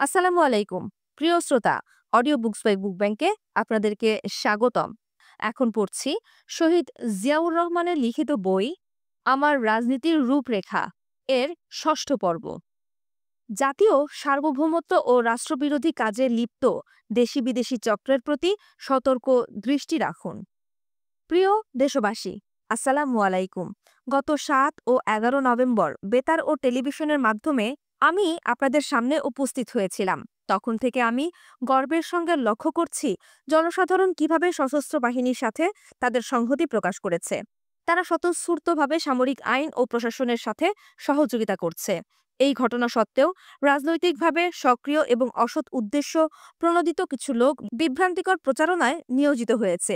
আসসালামু আলাইকুম। প্রিয় শ্রোতা, অডিও বুকস বাই বুক ব্যাংকে আপনাদেরকে স্বাগতম। এখন পড়ছি শহীদ জিয়াউর রহমানের লিখিত বই আমার রাজনীতির রূপরেখা এর ষষ্ঠ পর্ব। জাতীয় সার্বভৌমত্ব ও রাষ্ট্রবিরোধী কাজে লিপ্ত দেশি বিদেশি চক্রের প্রতি সতর্ক দৃষ্টি রাখুন। প্রিয় দেশবাসী, আসসালামু আলাইকুম। গত ৭ ও ১১ নভেম্বর বেতার ও টেলিভিশনের মাধ্যমে আমি আপনাদের সামনে উপস্থিত হয়েছিলাম। তখন থেকে আমি গর্বের সঙ্গে লক্ষ্য করছি জনসাধারণ কিভাবে সশস্ত্র বাহিনীর সাথে তাদের সংহতি প্রকাশ করেছে। তারা স্বতঃস্ফূর্তভাবে সামরিক আইন ও প্রশাসনের সাথে সহযোগিতা করছে। এই ঘটনা সত্ত্বেও রাজনৈতিকভাবে সক্রিয় এবং অসৎ উদ্দেশ্য প্রণোদিত কিছু লোক বিভ্রান্তিকর প্রচারণায় নিয়োজিত হয়েছে।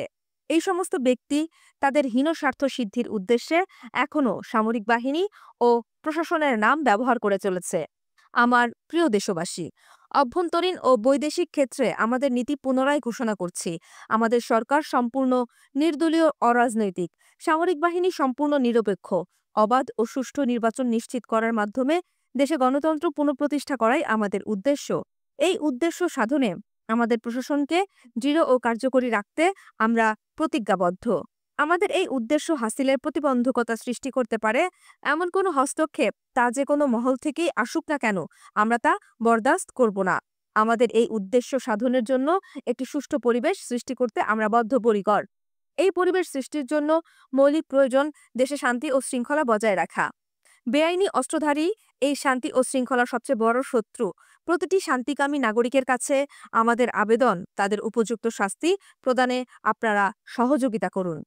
এই সমস্ত ব্যক্তি তাদের হীন স্বার্থ সিদ্ধির উদ্দেশ্যে এখনও সামরিক বাহিনী ও প্রশাসনের নাম ব্যবহার করে চলেছে। আমার প্রিয় দেশবাসী, অভ্যন্তরীণ ও বৈদেশিক ক্ষেত্রে আমাদের নীতি পুনরায় ঘোষণা করছি। আমাদের সরকার সম্পূর্ণ নির্দলীয়, অরাজনৈতিক। সামরিক বাহিনী সম্পূর্ণ নিরপেক্ষ। অবাধ ও সুষ্ঠু নির্বাচন নিশ্চিত করার মাধ্যমে দেশে গণতন্ত্র পুনঃপ্রতিষ্ঠা করাই আমাদের উদ্দেশ্য। এই উদ্দেশ্য সাধনে আমাদের প্রশাসনকে দৃঢ় ও কার্যকরী রাখতে আমরা প্রতিজ্ঞাবদ্ধ। আমাদের এই উদ্দেশ্য হাসিলের প্রতিবন্ধকতা সৃষ্টি করতে পারে এমন কোনো হস্তক্ষেপ, তা যে কোনো মহল থেকেই আসুক না কেন, আমরা তা বরদাস্ত করব না। আমাদের এই উদ্দেশ্য সাধনের জন্য একটি সুষ্ঠু পরিবেশ সৃষ্টি করতে আমরা বদ্ধপরিকর। এই পরিবেশ সৃষ্টির জন্য মৌলিক প্রয়োজন দেশে শান্তি ও শৃঙ্খলা বজায় রাখা। বেআইনি অস্ত্রধারী এই শান্তি ও শৃঙ্খলার সবচেয়ে বড় শত্রু। প্রতিটি শান্তিকামী নাগরিকের কাছে আমাদের আবেদন, তাদের উপযুক্ত শাস্তি প্রদানে আপনারা সহযোগিতা করুন।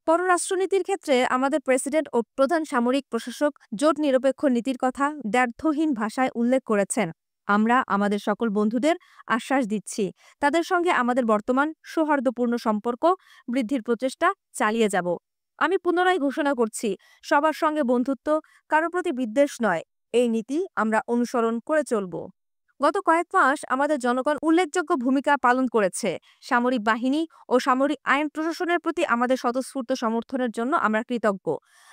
পররাষ্ট্রনীতির ক্ষেত্রে আমাদের প্রেসিডেন্ট ও প্রধান সামরিক প্রশাসক জোট নিরপেক্ষ নীতির কথা দ্ব্যর্থহীন ভাষায় উল্লেখ করেছেন। আমরা আমাদের সকল বন্ধুদের আশ্বাস দিচ্ছি, তাদের সঙ্গে আমাদের বর্তমান সৌহার্দ্যপূর্ণ সম্পর্ক বৃদ্ধির প্রচেষ্টা চালিয়ে যাব। আমি পুনরায় ঘোষণা করছি, সবার সঙ্গে বন্ধুত্ব, কারো প্রতি বিদ্বেষ নয়। এই নীতি আমরা অনুসরণ করে চলব। গত কয়েক মাস আমাদের জনগণ উল্লেখযোগ্য ভূমিকা পালন করেছে। সামরিক বাহিনী ও সামরিক আইন প্রশাসনের প্রতি আমাদের স্বতঃস্ফূর্ত সমর্থনের জন্য আমরা কৃতজ্ঞ।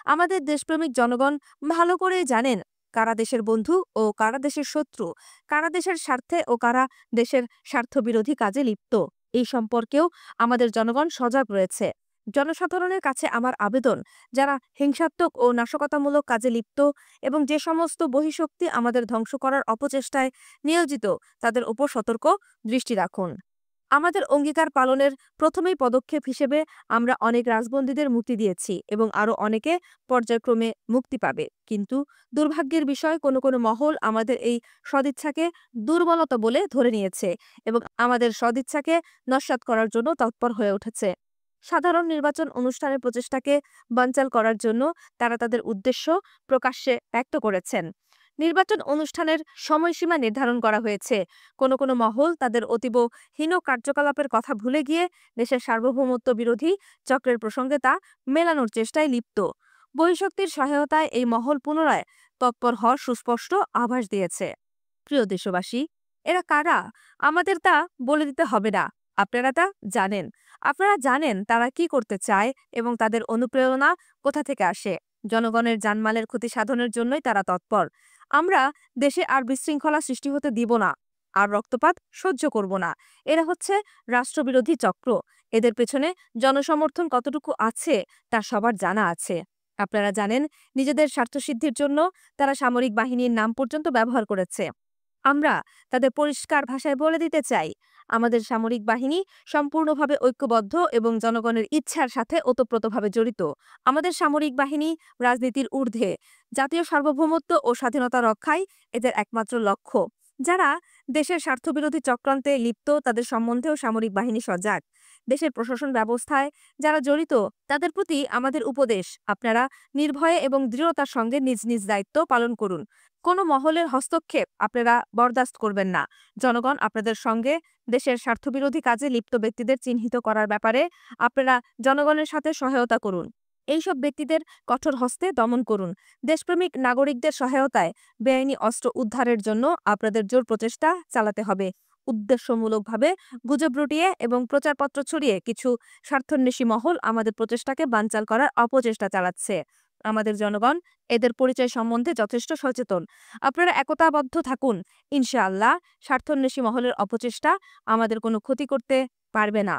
আমাদের দেশপ্রেমিক জনগণ ভালো করেই জানেন কারা দেশের বন্ধু ও কারা দেশের শত্রু, কারা দেশের স্বার্থে ও কারা দেশের স্বার্থবিরোধী কাজে লিপ্ত। এই সম্পর্কেও আমাদের জনগণ সজাগ রয়েছে। জনসাধারণের কাছে আমার আবেদন, যারা হিংসাত্মক ও নাশকতামূলক কাজে লিপ্ত এবং যে সমস্ত বহিঃশক্তি আমাদের ধ্বংস করার অপচেষ্টায় নিয়োজিত, তাদের উপর সতর্ক দৃষ্টি রাখুন। আমাদের অঙ্গীকার পালনের প্রথমেই পদক্ষেপ হিসেবে আমরা অনেক রাজবন্দীদের মুক্তি দিয়েছি এবং আরও অনেকে পর্যায়ক্রমে মুক্তি পাবে। কিন্তু দুর্ভাগ্যের বিষয়, কোনো কোনো মহল আমাদের এই সদিচ্ছাকে দুর্বলতা বলে ধরে নিয়েছে এবং আমাদের সদিচ্ছাকে নস্যাৎ করার জন্য তৎপর হয়ে উঠেছে। সাধারণ নির্বাচন অনুষ্ঠানের প্রচেষ্টাকে বানচাল করার জন্য তারা তাদের উদ্দেশ্য প্রকাশ্যে ব্যক্ত করেছেন। নির্বাচন অনুষ্ঠানের সময়সীমা নির্ধারণ করা হয়েছে। কোনো কোনো মহল তাদের অতীব হীন কার্যকলাপের কথা ভুলে গিয়ে দেশের সার্বভৌমত্ব বিরোধী চক্রের প্রসঙ্গে তা মেলানোর চেষ্টায় লিপ্ত। বহিঃশক্তির সহায়তায় এই মহল পুনরায় তৎপর হওয়ার সুস্পষ্ট আভাস দিয়েছে। প্রিয় দেশবাসী, এরা কারা আমাদের তা বলে দিতে হবে না। আপনারা তা জানেন। আপনারা জানেন তারা কি করতে চায় এবং তাদের অনুপ্রেরণা কোথা থেকে আসে। জনগণের জানমালের ক্ষতি সাধনের জন্যই তারা তৎপর। আমরা দেশে আর বিশৃঙ্খলা সৃষ্টি হতে দিব না, আর রক্তপাত সহ্য করব না। এরা হচ্ছে রাষ্ট্রবিরোধী চক্র। এদের পেছনে জনসমর্থন কতটুকু আছে তা সবার জানা আছে। আপনারা জানেন, নিজেদের স্বার্থসিদ্ধির জন্য তারা সামরিক বাহিনীর নাম পর্যন্ত ব্যবহার করেছে। আমরা তাদের পরিষ্কার ভাষায় বলে দিতে চাই, আমাদের সামরিক বাহিনী সম্পূর্ণভাবে ঐক্যবদ্ধ এবং জনগণের ইচ্ছার সাথে ওতপ্রোতভাবে জড়িত। আমাদের সামরিক বাহিনী রাজনীতির ঊর্ধ্বে। জাতীয় সার্বভৌমত্ব ও স্বাধীনতা রক্ষাই এদের একমাত্র লক্ষ্য। যারা দেশের স্বার্থবিরোধী চক্রান্তে লিপ্ত, তাদের সম্বন্ধেও সামরিক বাহিনী সজাগ। দেশের প্রশাসন ব্যবস্থায় যারা জড়িত, তাদের প্রতি আমাদের উপদেশ, আপনারা নির্ভয়ে এবং দৃঢ়তার সঙ্গে নিজ নিজ দায়িত্ব পালন করুন। কোনো মহলের হস্তক্ষেপ আপনারা বরদাস্ত করবেন না। জনগণ আপনাদের সঙ্গে। দেশের স্বার্থবিরোধী কাজে লিপ্ত ব্যক্তিদের চিহ্নিত করার ব্যাপারে আপনারা জনগণের সাথে সহায়তা করুন। এইসব ব্যক্তিদের কঠোর হস্তে দমন করুন। দেশপ্রেমিক নাগরিকদের সহায়তায় বেআইনি অস্ত্র উদ্ধারের জন্য আপনাদের জোর প্রচেষ্টা চালাতে হবে। উদ্দেশ্যমূলকভাবে গুজব রটিয়ে এবং প্রচারপত্র ছড়িয়ে কিছু স্বার্থান্বেষী মহল আমাদের প্রচেষ্টাকে বানচাল করার অপচেষ্টা চালাচ্ছে। আমাদের জনগণ এদের পরিচয় সম্বন্ধে যথেষ্ট সচেতন। আপনারা একতাবদ্ধ থাকুন। ইনশাআল্লাহ স্বার্থান্বেষী মহলের অপচেষ্টা আমাদের কোনো ক্ষতি করতে পারবে না।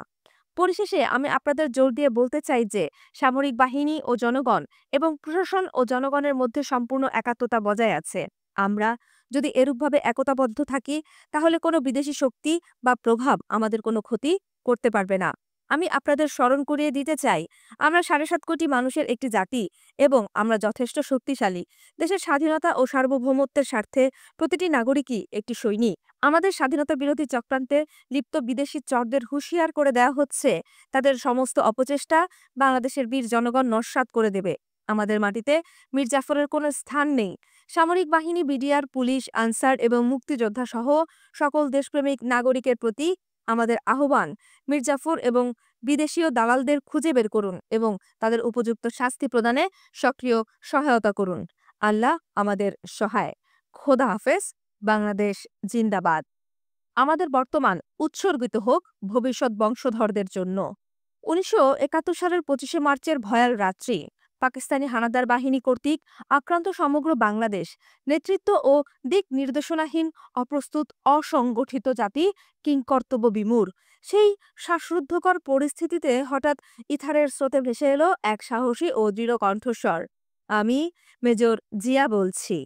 পরিশেষে আমি আপনাদের জোর দিয়ে বলতে চাই যে সামরিক বাহিনী ও জনগণ এবং প্রশাসন ও জনগণের মধ্যে সম্পূর্ণ একাত্মতা বজায় আছে। আমরা যদি এরূপভাবে একতাবদ্ধ থাকি তাহলে কোনো বিদেশি শক্তি বা প্রভাব আমাদের কোনো ক্ষতি করতে পারবে না। আমি আপনাদের স্মরণ করিয়ে দিতে চাই, আমরা ৭.৫ কোটি মানুষের একটি জাতি এবং আমরা যথেষ্ট শক্তিশালী। দেশের স্বাধীনতা ও সার্বভৌমত্বের স্বার্থে প্রতিটি নাগরিকই একটি সৈনিক। আমাদের স্বাধীনতা বিরোধী চক্রান্তে লিপ্ত বিদেশি চরদের হুঁশিয়ার করে দেওয়া হচ্ছে, তাদের সমস্ত অপচেষ্টা বাংলাদেশের বীর জনগণ নস্যাৎ করে দেবে। আমাদের মাটিতে মীর জাফরের কোনো স্থান নেই। সামরিক বাহিনী, বিডিআর, পুলিশ, আনসার এবং মুক্তিযোদ্ধা সহ সকল দেশপ্রেমিক নাগরিকের প্রতি আমাদের আহ্বান, মীর জাফর এবং বিদেশীয় দালালদের খুঁজে বের করুন এবং তাদের উপযুক্ত শাস্তি প্রদানে সক্রিয় সহায়তা করুন। আল্লাহ আমাদের সহায়। খোদা হাফেজ। বাংলাদেশ জিন্দাবাদ। আমাদের বর্তমান উৎসর্গিত হোক ভবিষ্যৎ বংশধরদের জন্য। ১৯৭১ সালের ২৫শে মার্চের ভয়াল রাত্রি পাকিস্তানি হানাদার বাহিনী কর্তৃক আক্রান্ত সমগ্র বাংলাদেশ নেতৃত্ব ও দিক নির্দেশনাহীন, অপ্রস্তুত, অসংগঠিত জাতি কিংকর্তব্য বিমূঢ়। সেই শ্বাসরুদ্ধকর পরিস্থিতিতে হঠাৎ ইথারের স্রোতে ভেসে এলো এক সাহসী ও দৃঢ় কণ্ঠস্বর। আমি মেজর জিয়া বলছি।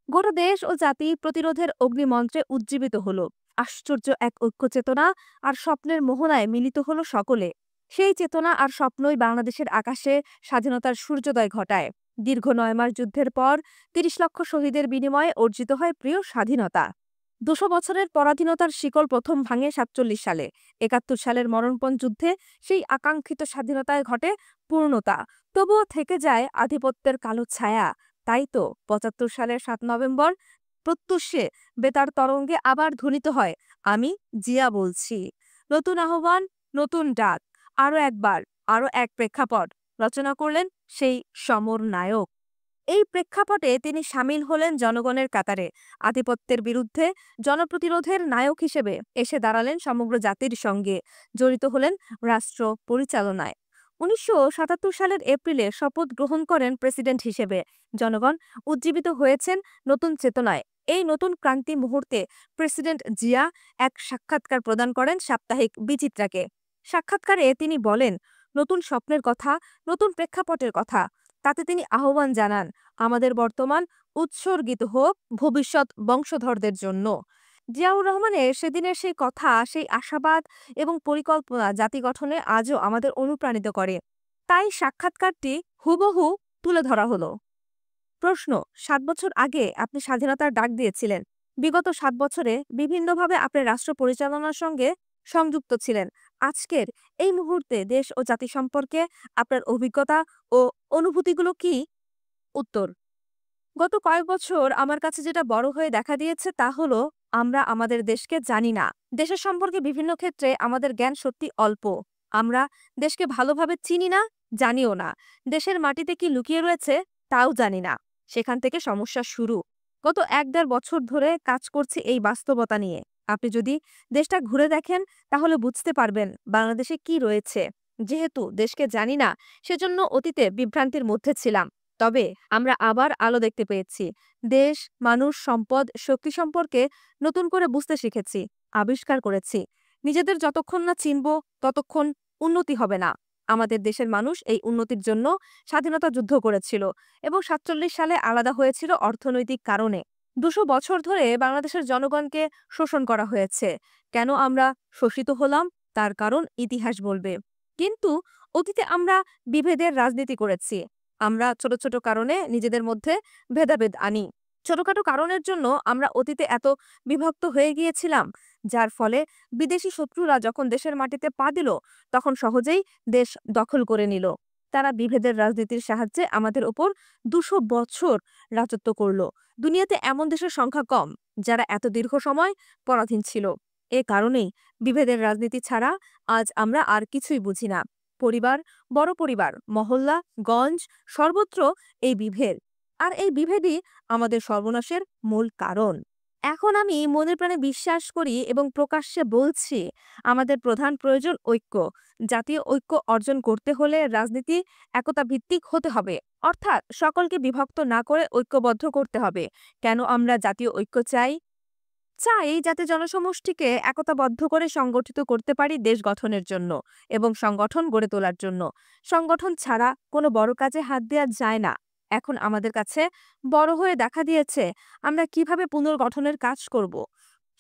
গোটা দেশ ও জাতি প্রতিরোধের অগ্নিমন্ত্রে উজ্জীবিত হল। আশ্চর্য এক ঐক্য চেতনা আর স্বপ্নের মোহনায় মিলিত হল সকলে। সেই চেতনা আর স্বপ্নই বাংলাদেশের আকাশে স্বাধীনতার সূর্যোদয় ঘটায়। দীর্ঘ ৯ মাস যুদ্ধের পর ৩০ লক্ষ শহীদের বিনিময়ে অর্জিত হয় প্রিয় স্বাধীনতা। ২০০ বছরের পরাধীনতার শিকল প্রথম ভাঙে ৪৭ সালে। ৭১ সালের মরণপণ যুদ্ধে সেই আকাঙ্ক্ষিত স্বাধীনতায় ঘটে পূর্ণতা। তবুও থেকে যায় আধিপত্যের কালো ছায়া। তাই তো ৭৫ সালের ৭ নভেম্বর প্রত্যুষে বেতার তরঙ্গে আবার ধ্বনিত হয়, আমি জিয়া বলছি। নতুন আহ্বান, নতুন ডাক, আরও একবার, আরও এক প্রেক্ষাপট রচনা করলেন সেই সমর নায়ক। এই প্রেক্ষাপটে তিনি সামিল হলেন জনগণের কাতারে। আধিপত্যের বিরুদ্ধে জনপ্রতিরোধের নায়ক হিসেবে এসে দাঁড়ালেন সমগ্র জাতির সঙ্গে। জড়িত হলেন রাষ্ট্র পরিচালনায়। ১৯৭৭ সালের এপ্রিলে শপথ গ্রহণ করেন প্রেসিডেন্ট হিসেবে। জনগণ উজ্জীবিত হয়েছেন নতুন চেতনায়। এই নতুন ক্রান্তি মুহূর্তে প্রেসিডেন্ট জিয়া এক সাক্ষাৎকার প্রদান করেন সাপ্তাহিক বিচিত্রাকে। সাক্ষাৎকারে তিনি বলেন নতুন স্বপ্নের কথা, নতুন প্রেক্ষাপটের কথা। তাতে তিনি আহ্বান জানান, আমাদের বর্তমান উৎসর্গিত হোক ভবিষ্যৎ বংশধরদের জন্য। জিয়াউর রহমানের সেদিনের সেই কথা, সেই আশাবাদ এবং পরিকল্পনা জাতি গঠনে আজও আমাদের অনুপ্রাণিত করে। তাই সাক্ষাৎকারটি হুবহু তুলে ধরা হলো। প্রশ্ন, ৭ বছর আগে আপনি স্বাধীনতার ডাক দিয়েছিলেন। বিগত ৭ বছরে বিভিন্নভাবে আপনি রাষ্ট্র পরিচালনার সঙ্গে সংযুক্ত ছিলেন। আজকের এই মুহূর্তে দেশ ও জাতি সম্পর্কে আপনার অভিজ্ঞতা ও অনুভূতিগুলো কি? উত্তর, গত কয়েক বছর আমার কাছে যেটা বড় হয়ে দেখা দিয়েছে তা হলো আমরা আমাদের দেশকে জানি না। দেশের সম্পর্কে বিভিন্ন ক্ষেত্রে আমাদের জ্ঞান সত্যি অল্প। আমরা দেশকে ভালোভাবে চিনি না, জানিও না। দেশের মাটিতে কি লুকিয়ে রয়েছে তাও জানি না। সেখান থেকে সমস্যা শুরু। গত ১-১.৫ বছর ধরে কাজ করছি এই বাস্তবতা নিয়ে। আপনি যদি দেশটা ঘুরে দেখেন তাহলে বুঝতে পারবেন বাংলাদেশে কি রয়েছে। যেহেতু দেশকে জানি না, সেজন্য অতীতে বিভ্রান্তির মধ্যে ছিলাম। তবে আমরা আবার আলো দেখতে পেয়েছি। দেশ, মানুষ, সম্পদ, শক্তি সম্পর্কে নতুন করে বুঝতে শিখেছি, আবিষ্কার করেছি। নিজেদের যতক্ষণ না চিনব ততক্ষণ উন্নতি হবে না। আমাদের দেশের মানুষ এই উন্নতির জন্য স্বাধীনতা যুদ্ধ করেছিল এবং ৪৭ সালে আলাদা হয়েছিল অর্থনৈতিক কারণে। ২০০ বছর ধরে বাংলাদেশের জনগণকে শোষণ করা হয়েছে। কেন আমরা শোষিত হলাম তার কারণ ইতিহাস বলবে। কিন্তু অতীতে আমরা বিভেদের রাজনীতি করেছি। আমরা ছোট ছোট কারণে নিজেদের মধ্যে ভেদাভেদ আনি। ছোটখাটো কারণের জন্য আমরা অতীতে এত বিভক্ত হয়ে গিয়েছিলাম, যার ফলে বিদেশি শত্রুরা যখন দেশের মাটিতে পা দিল তখন সহজেই দেশ দখল করে নিল। তারা বিভেদের রাজনীতির সাহায্যে আমাদের ওপর ২০০ বছর রাজত্ব করল। দুনিয়াতে এমন দেশের সংখ্যা কম যারা এত দীর্ঘ সময় পরাধীন ছিল। এ কারণেই বিভেদের রাজনীতি ছাড়া আজ আমরা আর কিছুই বুঝি না। পরিবার, বড় পরিবার, মহল্লা, গঞ্জ, সর্বত্র এই বিভেদ। আর এই বিভেদই আমাদের সর্বনাশের মূল কারণ। এখন আমি মনের প্রাণে বিশ্বাস করি এবং প্রকাশ্যে বলছি, আমাদের প্রধান প্রয়োজন ঐক্য। জাতীয় ঐক্য অর্জন করতে হলে রাজনীতি একতা ভিত্তিক হতে হবে, অর্থাৎ সকলকে বিভক্ত না করে ঐক্যবদ্ধ করতে হবে। কেন আমরা জাতীয় ঐক্য চাই? চাই যাতে জনসমষ্টিকে একতাবদ্ধ করে সংগঠিত করতে পারি দেশ গঠনের জন্য এবং সংগঠন গড়ে তোলার জন্য। সংগঠন ছাড়া কোনো বড় কাজে হাত দেওয়া যায় না। এখন আমাদের কাছে বড় হয়ে দেখা দিয়েছে আমরা কিভাবে পুনর্গঠনের কাজ করব।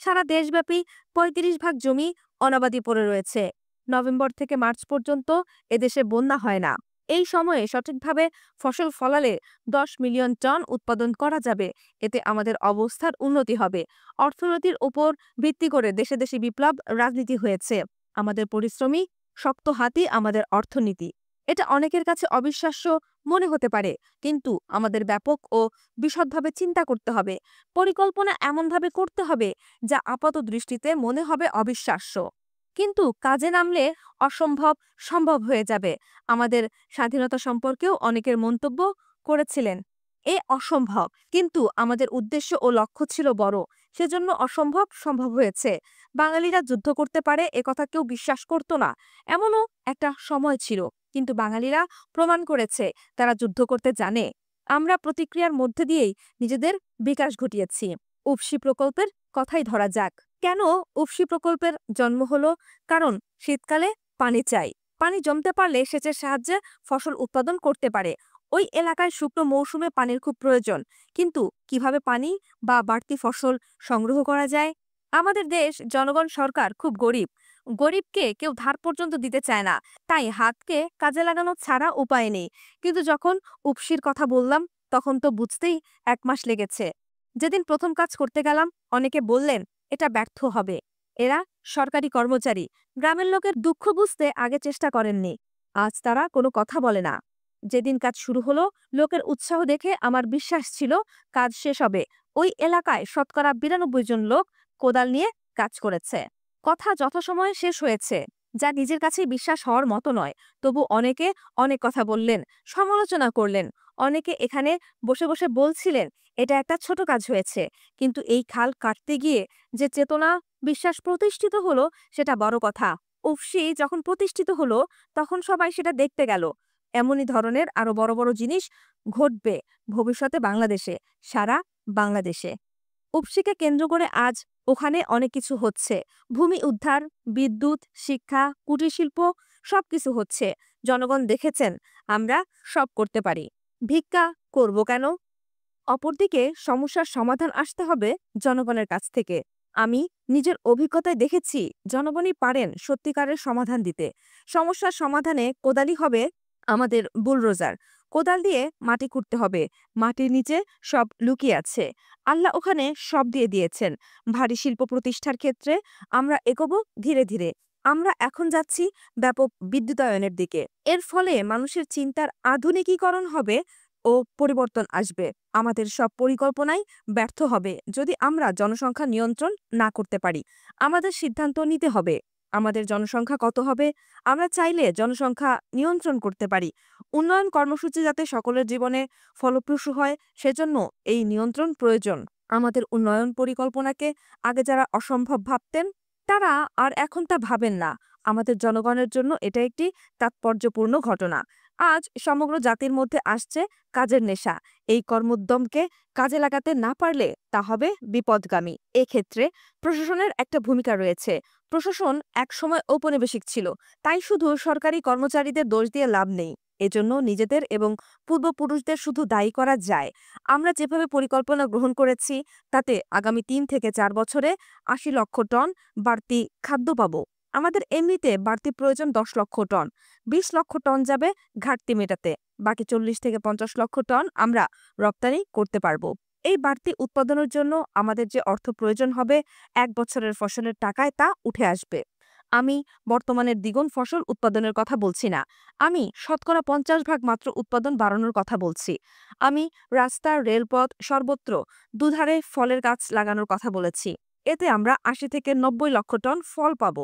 সারা দেশব্যাপী ৩৫ ভাগ জমি অনাবাদি পড়ে রয়েছে। নভেম্বর থেকে মার্চ পর্যন্ত এদেশে বন্যা হয় না। এই সময়ে সঠিকভাবে ফসল ফলালে ১০ মিলিয়ন টন উৎপাদন করা যাবে। এতে আমাদের অবস্থার উন্নতি হবে। অর্থনীতির উপর ভিত্তি করে দেশে দেশে বিপ্লব রাজনীতি হয়েছে। আমাদের পরিশ্রমী শক্ত হাতই আমাদের অর্থনীতি। এটা অনেকের কাছে অবিশ্বাস্য মনে হতে পারে, কিন্তু আমাদের ব্যাপক ও বিশদভাবে চিন্তা করতে হবে। পরিকল্পনা এমনভাবে করতে হবে যা আপাত দৃষ্টিতে মনে হবে অবিশ্বাস্য, কিন্তু কাজে নামলে অসম্ভব সম্ভব হয়ে যাবে। আমাদের স্বাধীনতা সম্পর্কেও অনেকের মন্তব্য করেছিলেন, এ অসম্ভব, কিন্তু আমাদের উদ্দেশ্য ও লক্ষ্য ছিল বড়, সেজন্য অসম্ভব সম্ভব হয়েছে। বাঙালিরা যুদ্ধ করতে পারে একথা কেউ বিশ্বাস করত না। এমনও একটা সময় ছিল, কিন্তু বাঙালিরা প্রমাণ করেছে তারা যুদ্ধ করতে জানে। আমরা প্রতিক্রিয়ার মধ্যে দিয়েই নিজেদের বিকাশ ঘটিয়েছি। উফশী প্রকল্পের কথাই ধরা যাক। কেন উফশী প্রকল্পের জন্ম হলো? কারণ শীতকালে পানি চাই। পানি জমতে পারলে সেচের সাহায্যে ফসল উৎপাদন করতে পারে। ওই এলাকায় শুকনো মৌসুমে পানির খুব প্রয়োজন, কিন্তু কিভাবে পানি বা বাড়তি ফসল সংগ্রহ করা যায়? আমাদের দেশ জনগণ সরকার খুব গরিব। গরিবকে কেউ ধার পর্যন্ত দিতে চায় না, তাই হাতকে কাজে লাগানো ছাড়া উপায় নেই। কিন্তু যখন উফশীর কথা বললাম তখন তো বুঝতেই ১ মাস লেগেছে। যেদিন প্রথম কাজ করতে গেলাম অনেকে বললেন এটা ব্যর্থ হবে। এরা সরকারি কর্মচারী, গ্রামের লোকের দুঃখ বুঝতে আগে চেষ্টা করেননি। আজ তারা কোনো কথা বলে না। যেদিন কাজ শুরু হলো লোকের উৎসাহ দেখে আমার বিশ্বাস ছিল কাজ শেষ হবে। ওই এলাকায় শতকরা ৯২ জন লোক কোদাল নিয়ে কাজ করেছে। কথা যথাসময়ে শেষ হয়েছে, যা নিজের কাছেই বিশ্বাস হওয়ার মতো নয়। তবু অনেকে অনেক কথা বললেন, সমালোচনা করলেন। অনেকে এখানে বসে বসে বলছিলেন এটা একটা ছোট কাজ হয়েছে, কিন্তু এই খাল কাটতে গিয়ে যে চেতনা, বিশ্বাস প্রতিষ্ঠিত হলো সেটা বড় কথা। উফশী যখন প্রতিষ্ঠিত হলো তখন সবাই সেটা দেখতে গেল। এমনই ধরনের আরো বড় বড় জিনিস ঘটবে ভবিষ্যতে বাংলাদেশে, সারা বাংলাদেশে। উফশীকে কেন্দ্র করে আজ ওখানে অনেক কিছু হচ্ছে। ভূমি উদ্ধার, বিদ্যুৎ, শিক্ষা, কুটির শিল্প সবকিছু হচ্ছে। জনগণ দেখেছেন আমরা সব করতে পারি। ভিক্ষা করব কেন? অপরদিকে সমস্যার সমাধান আসতে হবে জনগণের কাছ থেকে। আমি নিজের অভিজ্ঞতায় দেখেছি জনগণই পারেন সত্যিকারের সমাধান দিতে। সমস্যার সমাধানে কোদালি হবে আমাদের বুলডোজার। কোদাল দিয়ে মাটি খুঁড়তে হবে। মাটির নিচে সব লুকিয়ে আছে। আল্লাহ ওখানে সব দিয়ে দিয়েছেন। ভারী শিল্প প্রতিষ্ঠার ক্ষেত্রে আমরা এগোবো ধীরে ধীরে। আমরা এখন যাচ্ছি ব্যাপক বিদ্যুতায়নের দিকে। এর ফলে মানুষের চিন্তার আধুনিকীকরণ হবে ও পরিবর্তন আসবে। আমাদের সব পরিকল্পনাই ব্যর্থ হবে যদি আমরা জনসংখ্যা নিয়ন্ত্রণ না করতে পারি। আমাদের সিদ্ধান্ত নিতে হবে আমাদের জনসংখ্যা কত হবে। আমরা চাইলে জনসংখ্যা নিয়ন্ত্রণ করতে পারি। উন্নয়ন কর্মসূচি যাতে সকলের জীবনে ফলপ্রসূ হয় সেজন্য এই নিয়ন্ত্রণ প্রয়োজন। আমাদের উন্নয়ন পরিকল্পনাকে আগে যারা অসম্ভব ভাবতেন তারা আর এখন তা ভাবেন না। আমাদের জনগণের জন্য এটা একটি তাৎপর্যপূর্ণ ঘটনা। আজ সমগ্র জাতির মধ্যে আসছে কাজের নেশা। এই কর্মোদ্যমকে কাজে লাগাতে না পারলে তা হবে বিপদগামী। এক্ষেত্রে প্রশাসনের একটা ভূমিকা রয়েছে। প্রশাসন একসময় ঔপনিবেশিক ছিল, তাই শুধু সরকারি কর্মচারীদের দোষ দিয়ে লাভ নেই। এজন্য নিজেদের এবং পূর্বপুরুষদের শুধু দায়ী করা যায়। আমরা যেভাবে পরিকল্পনা গ্রহণ করেছি তাতে আগামী ৩ থেকে ৪ বছরে ৮০ লক্ষ টন বাড়তি খাদ্য পাব। আমাদের এমনিতে বাড়তি প্রয়োজন ১০ লক্ষ টন। ২০ লক্ষ টন যাবে ঘাটতি মেটাতে। বাকি ৪০ থেকে ৫০ লক্ষ টন আমরা রপ্তানি করতে পারব। এই বাড়তি উৎপাদনের জন্য আমাদের যে অর্থ প্রয়োজন হবে ১ বছরের ফসলের টাকায় তা উঠে আসবে। আমি বর্তমানের দ্বিগুণ ফসল উৎপাদনের কথা বলছি না। আমি শতকরা ৫০ ভাগ মাত্র উৎপাদন বাড়ানোর কথা বলছি। আমি রাস্তা, রেলপথ সর্বত্র দুধারে ফলের গাছ লাগানোর কথা বলেছি। এতে আমরা ৮০ থেকে ৯০ লক্ষ টন ফল পাব।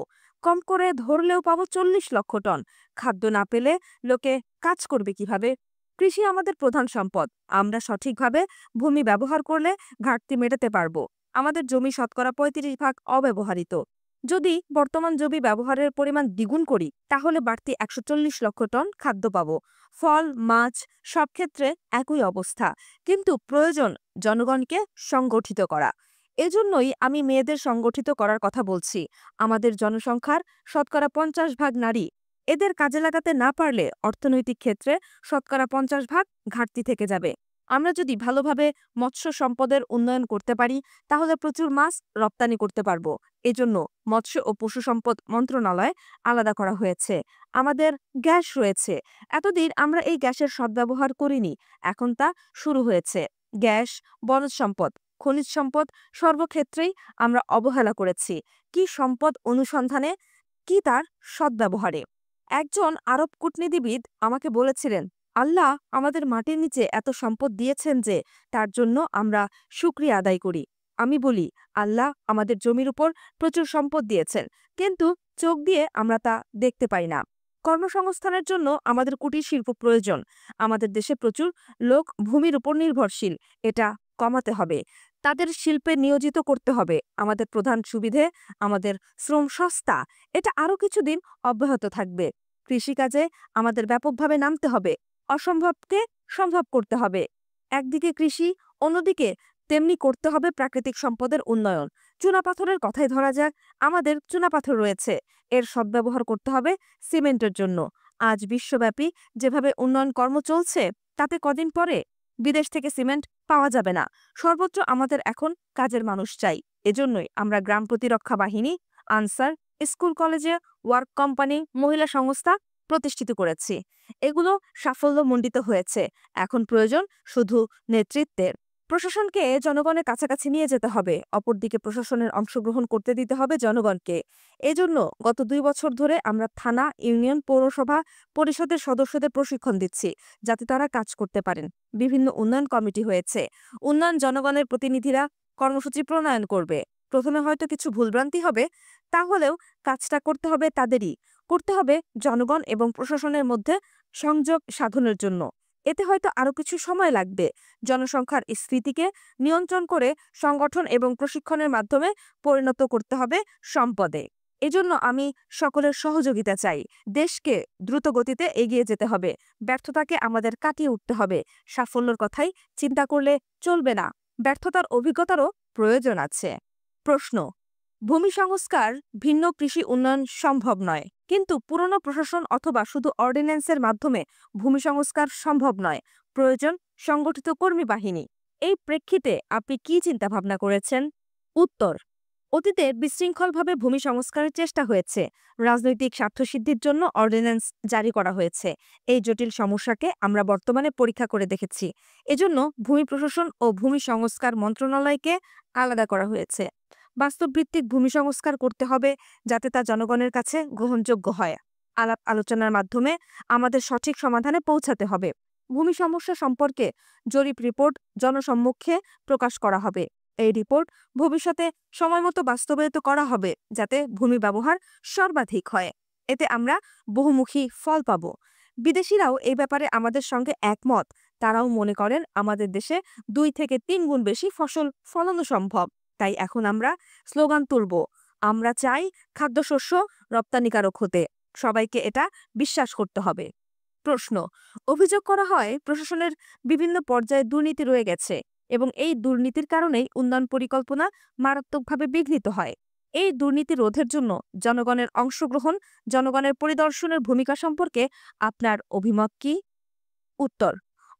কম করে ধরলেও পাবো ৪০ লক্ষ টন। খাদ্য না পেলে লোকে কাজ করবে কিভাবে? কৃষি আমাদের প্রধান সম্পদ। আমরা সঠিকভাবে ভূমি ব্যবহার করলে ঘাটতি মেটাতে পারবো। আমাদের জমি শতকরা ৩৫% অব্যবহৃত। যদি বর্তমান জমি ব্যবহারের পরিমাণ দ্বিগুণ করি তাহলে বাড়তি ১৪০ লক্ষ টন খাদ্য পাব। ফল, মাছ সব ক্ষেত্রে একই অবস্থা, কিন্তু প্রয়োজন জনগণকে সংগঠিত করা। এজন্যই আমি মেয়েদের সংগঠিত করার কথা বলছি। আমাদের জনসংখ্যার শতকরা ৫০% নারী। এদের কাজে লাগাতে না পারলে অর্থনৈতিক ক্ষেত্রে শতকরা ৫০% ঘাটতি থেকে যাবে। আমরা যদি ভালোভাবে মৎস্য সম্পদের উন্নয়ন করতে পারি তাহলে প্রচুর মাছ রপ্তানি করতে পারব। এজন্য মৎস্য ও পশু সম্পদ মন্ত্রণালয় আলাদা করা হয়েছে। আমাদের গ্যাস রয়েছে, এতদিন আমরা এই গ্যাসের সদ্ব্যবহার করিনি, এখন তা শুরু হয়েছে। গ্যাস, বনজ সম্পদ, খনিজ সম্পদ সর্বক্ষেত্রেই আমরা অবহেলা করেছি। কি সম্পদ অনুসন্ধানে, কি তার সদ্ব্যবহারে। একজন আরব কূটনীতিবিদ আমাকে বলেছিলেন, আল্লাহ আমাদের মাটির নিচে এত সম্পদ দিয়েছেন যে তার জন্য আমরা শুকরিয়া আদায় করি। আমি বলি, আল্লাহ আমাদের জমির উপর প্রচুর সম্পদ দিয়েছেন, কিন্তু চোখ দিয়ে আমরা তা দেখতে পাই না। কর্মসংস্থানের জন্য আমাদের কুটির শিল্প প্রয়োজন। আমাদের দেশে প্রচুর লোক ভূমির উপর নির্ভরশীল, এটা কমাতে হবে। তাদের শিল্পে নিয়োজিত করতে হবে। আমাদের প্রধান সুবিধে আমাদের শ্রম সস্তা, এটা আরও কিছুদিন অব্যাহত থাকবে। কৃষিকাজে আমাদের ব্যাপকভাবে নামতে হবে। অসম্ভবকে সম্ভব করতে হবে। একদিকে কৃষি, অন্যদিকে তেমনি করতে হবে প্রাকৃতিক সম্পদের উন্নয়ন। চুনাপাথরের কথাই ধরা যাক, আমাদের চুনাপাথর রয়েছে, এর সদ্ব্যবহার করতে হবে সিমেন্টের জন্য। আজ বিশ্বব্যাপী যেভাবে উন্নয়ন কর্ম চলছে তাতে কদিন পরে বিদেশ থেকে সিমেন্ট পাওয়া যাবে না। সর্বত্র আমাদের এখন কাজের মানুষ চাই। এজন্যই আমরা গ্রাম প্রতিরক্ষা বাহিনী, আনসার, স্কুল কলেজে ওয়ার্ক কোম্পানি, মহিলা সংস্থা প্রতিষ্ঠিত করেছি। এগুলো সাফল্যমণ্ডিত হয়েছে। এখন প্রয়োজন শুধু নেতৃত্বের। প্রশাসনকে জনগণের কাছাকাছি নিয়ে যেতে হবে, অপরদিকে প্রশাসনের অংশগ্রহণ করতে দিতে হবে জনগণকে। এজন্য গত ২ বছর ধরে আমরা থানা, ইউনিয়ন, পৌরসভা, পরিষদের সদস্যদের প্রশিক্ষণ দিচ্ছি যাতে তারা কাজ করতে পারেন। বিভিন্ন উন্নয়ন কমিটি হয়েছে। উন্নয়ন জনগণের প্রতিনিধিরা কর্মসূচি প্রণয়ন করবে। প্রথমে হয়তো কিছু ভুলভ্রান্তি হবে, তাহলেও কাজটা করতে হবে তাদেরই। করতে হবে জনগণ এবং প্রশাসনের মধ্যে সংযোগ সাধনের জন্য। এতে হয়তো আরও কিছু সময় লাগবে। জনসংখ্যার স্ফীতিকে নিয়ন্ত্রণ করে সংগঠন এবং প্রশিক্ষণের মাধ্যমে পরিণত করতে হবে সম্পদে। এজন্য আমি সকলের সহযোগিতা চাই। দেশকে দ্রুত গতিতে এগিয়ে যেতে হবে। ব্যর্থতাকে আমাদের কাটিয়ে উঠতে হবে। সাফল্যের কথাই চিন্তা করলে চলবে না, ব্যর্থতার অভিজ্ঞতারও প্রয়োজন আছে। প্রশ্ন: ভূমি সংস্কার ভিন্ন কৃষি উন্নয়ন সম্ভব নয়, কিন্তু পুরনো প্রশাসন অথবা শুধু অর্ডিন্যান্সের মাধ্যমে ভূমি সংস্কার সম্ভব নয়। প্রয়োজন সংগঠিত কর্মী বাহিনী। এই প্রেক্ষিতে আপনি কি চিন্তাভাবনা করেছেন? উত্তর: অতীতে বিশৃঙ্খলভাবে ভূমি সংস্কারের চেষ্টা হয়েছে। রাজনৈতিক স্বার্থসিদ্ধির জন্য অর্ডিন্যান্স জারি করা হয়েছে। এই জটিল সমস্যাকে আমরা বর্তমানে পরীক্ষা করে দেখেছি। এজন্য ভূমি প্রশাসন ও ভূমি সংস্কার মন্ত্রণালয়কে আলাদা করা হয়েছে। বাস্তবভিত্তিক ভূমি সংস্কার করতে হবে যাতে তা জনগণের কাছে গ্রহণযোগ্য হয়। আলাপ আলোচনার মাধ্যমে আমাদের সঠিক সমাধানে পৌঁছাতে হবে। ভূমি সমস্যা সম্পর্কে জরিপ রিপোর্ট জনসম্মুখে প্রকাশ করা হবে। এই রিপোর্ট ভবিষ্যতে সময়মতো বাস্তবায়িত করা হবে যাতে ভূমি ব্যবহার সর্বাধিক হয়। এতে আমরা বহুমুখী ফল পাব। বিদেশিরাও এই ব্যাপারে আমাদের সঙ্গে একমত। তারাও মনে করেন আমাদের দেশে ২ থেকে ৩ গুণ বেশি ফসল ফলানো সম্ভব। তাই এখন আমরা স্লোগান তুলব, আমরা চাই খাদ্যশস্য রপ্তানিকারক হতে। সবাইকে এটা বিশ্বাস করতে হবে। প্রশ্ন: অভিযোগ করা হয় প্রশাসনের বিভিন্ন পর্যায়ে দুর্নীতি রয়ে গেছে এবং এই দুর্নীতির কারণেই উন্নয়ন পরিকল্পনা মারাত্মকভাবে বিঘ্নিত হয়। এই দুর্নীতি রোধের জন্য জনগণের অংশগ্রহণ, জনগণের পরিদর্শনের ভূমিকা সম্পর্কে আপনার অভিমত কি? উত্তর: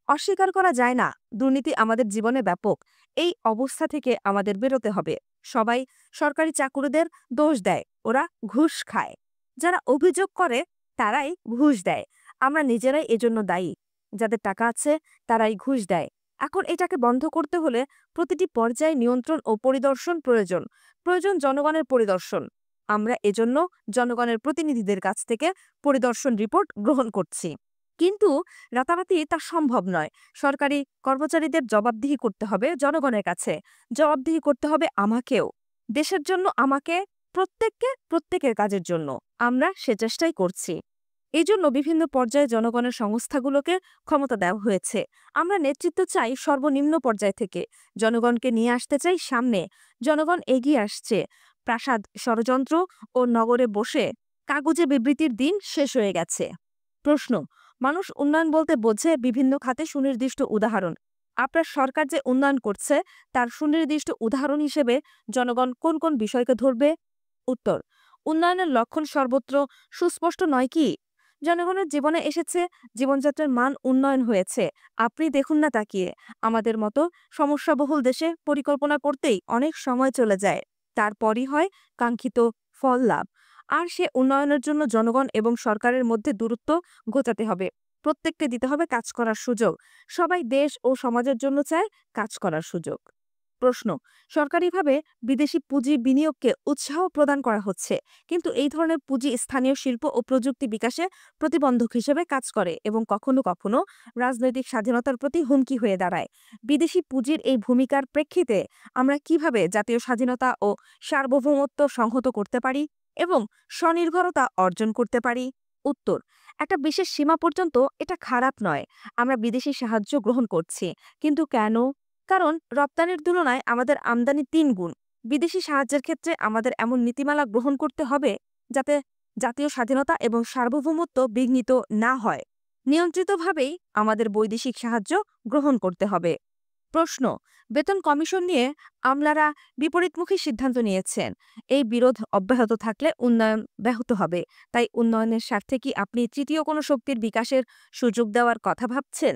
অস্বীকার করা যায় না, দুর্নীতি আমাদের জীবনে ব্যাপক। এই অবস্থা থেকে আমাদের বেরোতে হবে। সবাই সরকারি চাকুরিদের দোষ দেয়, ওরা ঘুষ খায়। যারা অভিযোগ করে তারাই ঘুষ দেয়। আমরা নিজেরাই এজন্য দায়ী। যাদের টাকা আছে তারাই ঘুষ দেয়। এখন এটাকে বন্ধ করতে হলে প্রতিটি পর্যায়ে নিয়ন্ত্রণ ও পরিদর্শন প্রয়োজন। প্রয়োজন জনগণের পরিদর্শন। আমরা এজন্য জনগণের প্রতিনিধিদের কাছ থেকে পরিদর্শন রিপোর্ট গ্রহণ করছি। কিন্তু রাতারাতি তা সম্ভব নয়। সরকারি কর্মচারীদের জবাবদিহি করতে হবে জনগণের কাছে। জবাবদিহি করতে হবে আমাকেও। দেশের জন্য আমাকে, প্রত্যেকের কাজের জন্য। আমরা সে চেষ্টাই করছি। এজন্য বিভিন্ন পর্যায়ে জনগণের সংস্থাগুলোকে ক্ষমতা দেওয়া হয়েছে। আমরা নেতৃত্ব চাই সর্বনিম্ন পর্যায় থেকে, জনগণকে নিয়ে আসতে চাই সামনে। জনগণ এগিয়ে আসছে। প্রাসাদ ষড়যন্ত্র ও নগরে বসে কাগজে বিবৃতির দিন শেষ হয়ে গেছে। প্রশ্ন, মানুষ উন্নয়ন বলতে বোঝে বিভিন্ন খাতে সুনির্দিষ্ট উদাহরণ। আপনার সরকার যে উন্নয়ন করছে তার সুনির্দিষ্ট উদাহরণ হিসেবে জনগণ কোন কোন বিষয়কে ধরবে? উত্তর, উন্নয়নের লক্ষণ সর্বত্র সুস্পষ্ট নয় কি? জনগণের জীবনে এসেছে, জীবনযাত্রার মান উন্নয়ন হয়েছে। আপনি দেখুন না তাকিয়ে। আমাদের মতো সমস্যাবহুল দেশে পরিকল্পনা করতেই অনেক সময় চলে যায়, তারপরই হয় কাঙ্ক্ষিত ফল লাভ। আর সে উন্নয়নের জন্য জনগণ এবং সরকারের মধ্যে দূরত্ব ঘোচাতে হবে। প্রত্যেককে দিতে হবে কাজ করার সুযোগ। সবাই দেশ ও সমাজের জন্য চায় কাজ করার সুযোগ। প্রশ্ন, সরকারিভাবে বিদেশি পুঁজি বিনিয়োগকে উৎসাহ প্রদান করা হচ্ছে, কিন্তু এই ধরনের পুঁজি স্থানীয় শিল্প ও প্রযুক্তি বিকাশে প্রতিবন্ধক হিসেবে কাজ করে এবং কখনো কখনো রাজনৈতিক স্বাধীনতার প্রতি হুমকি হয়ে দাঁড়ায়। বিদেশি পুঁজির এই ভূমিকার প্রেক্ষিতে আমরা কিভাবে জাতীয় স্বাধীনতা ও সার্বভৌমত্ব সংহত করতে পারি এবং স্বনির্ভরতা অর্জন করতে পারি? উত্তর, একটা বিশেষ সীমা পর্যন্ত এটা খারাপ নয়। আমরা বিদেশি সাহায্য গ্রহণ করছি, কিন্তু কেন? কারণ রপ্তানির তুলনায় আমাদের আমদানি ৩ গুণ। বিদেশি সাহায্যের ক্ষেত্রে আমাদের এমন নীতিমালা গ্রহণ করতে হবে যাতে জাতীয় স্বাধীনতা এবং সার্বভৌমত্ব বিঘ্নিত না হয়। নিয়ন্ত্রিতভাবেই আমাদের বৈদেশিক সাহায্য গ্রহণ করতে হবে। প্রশ্ন, বেতন কমিশন নিয়ে আমলারা বিপরীতমুখী সিদ্ধান্ত নিয়েছেন। এই বিরোধ অব্যাহত থাকলে উন্নয়ন ব্যাহত হবে। তাই উন্নয়নের স্বার্থে কি আপনি তৃতীয় কোনো শক্তির বিকাশের সুযোগ দেওয়ার কথা ভাবছেন?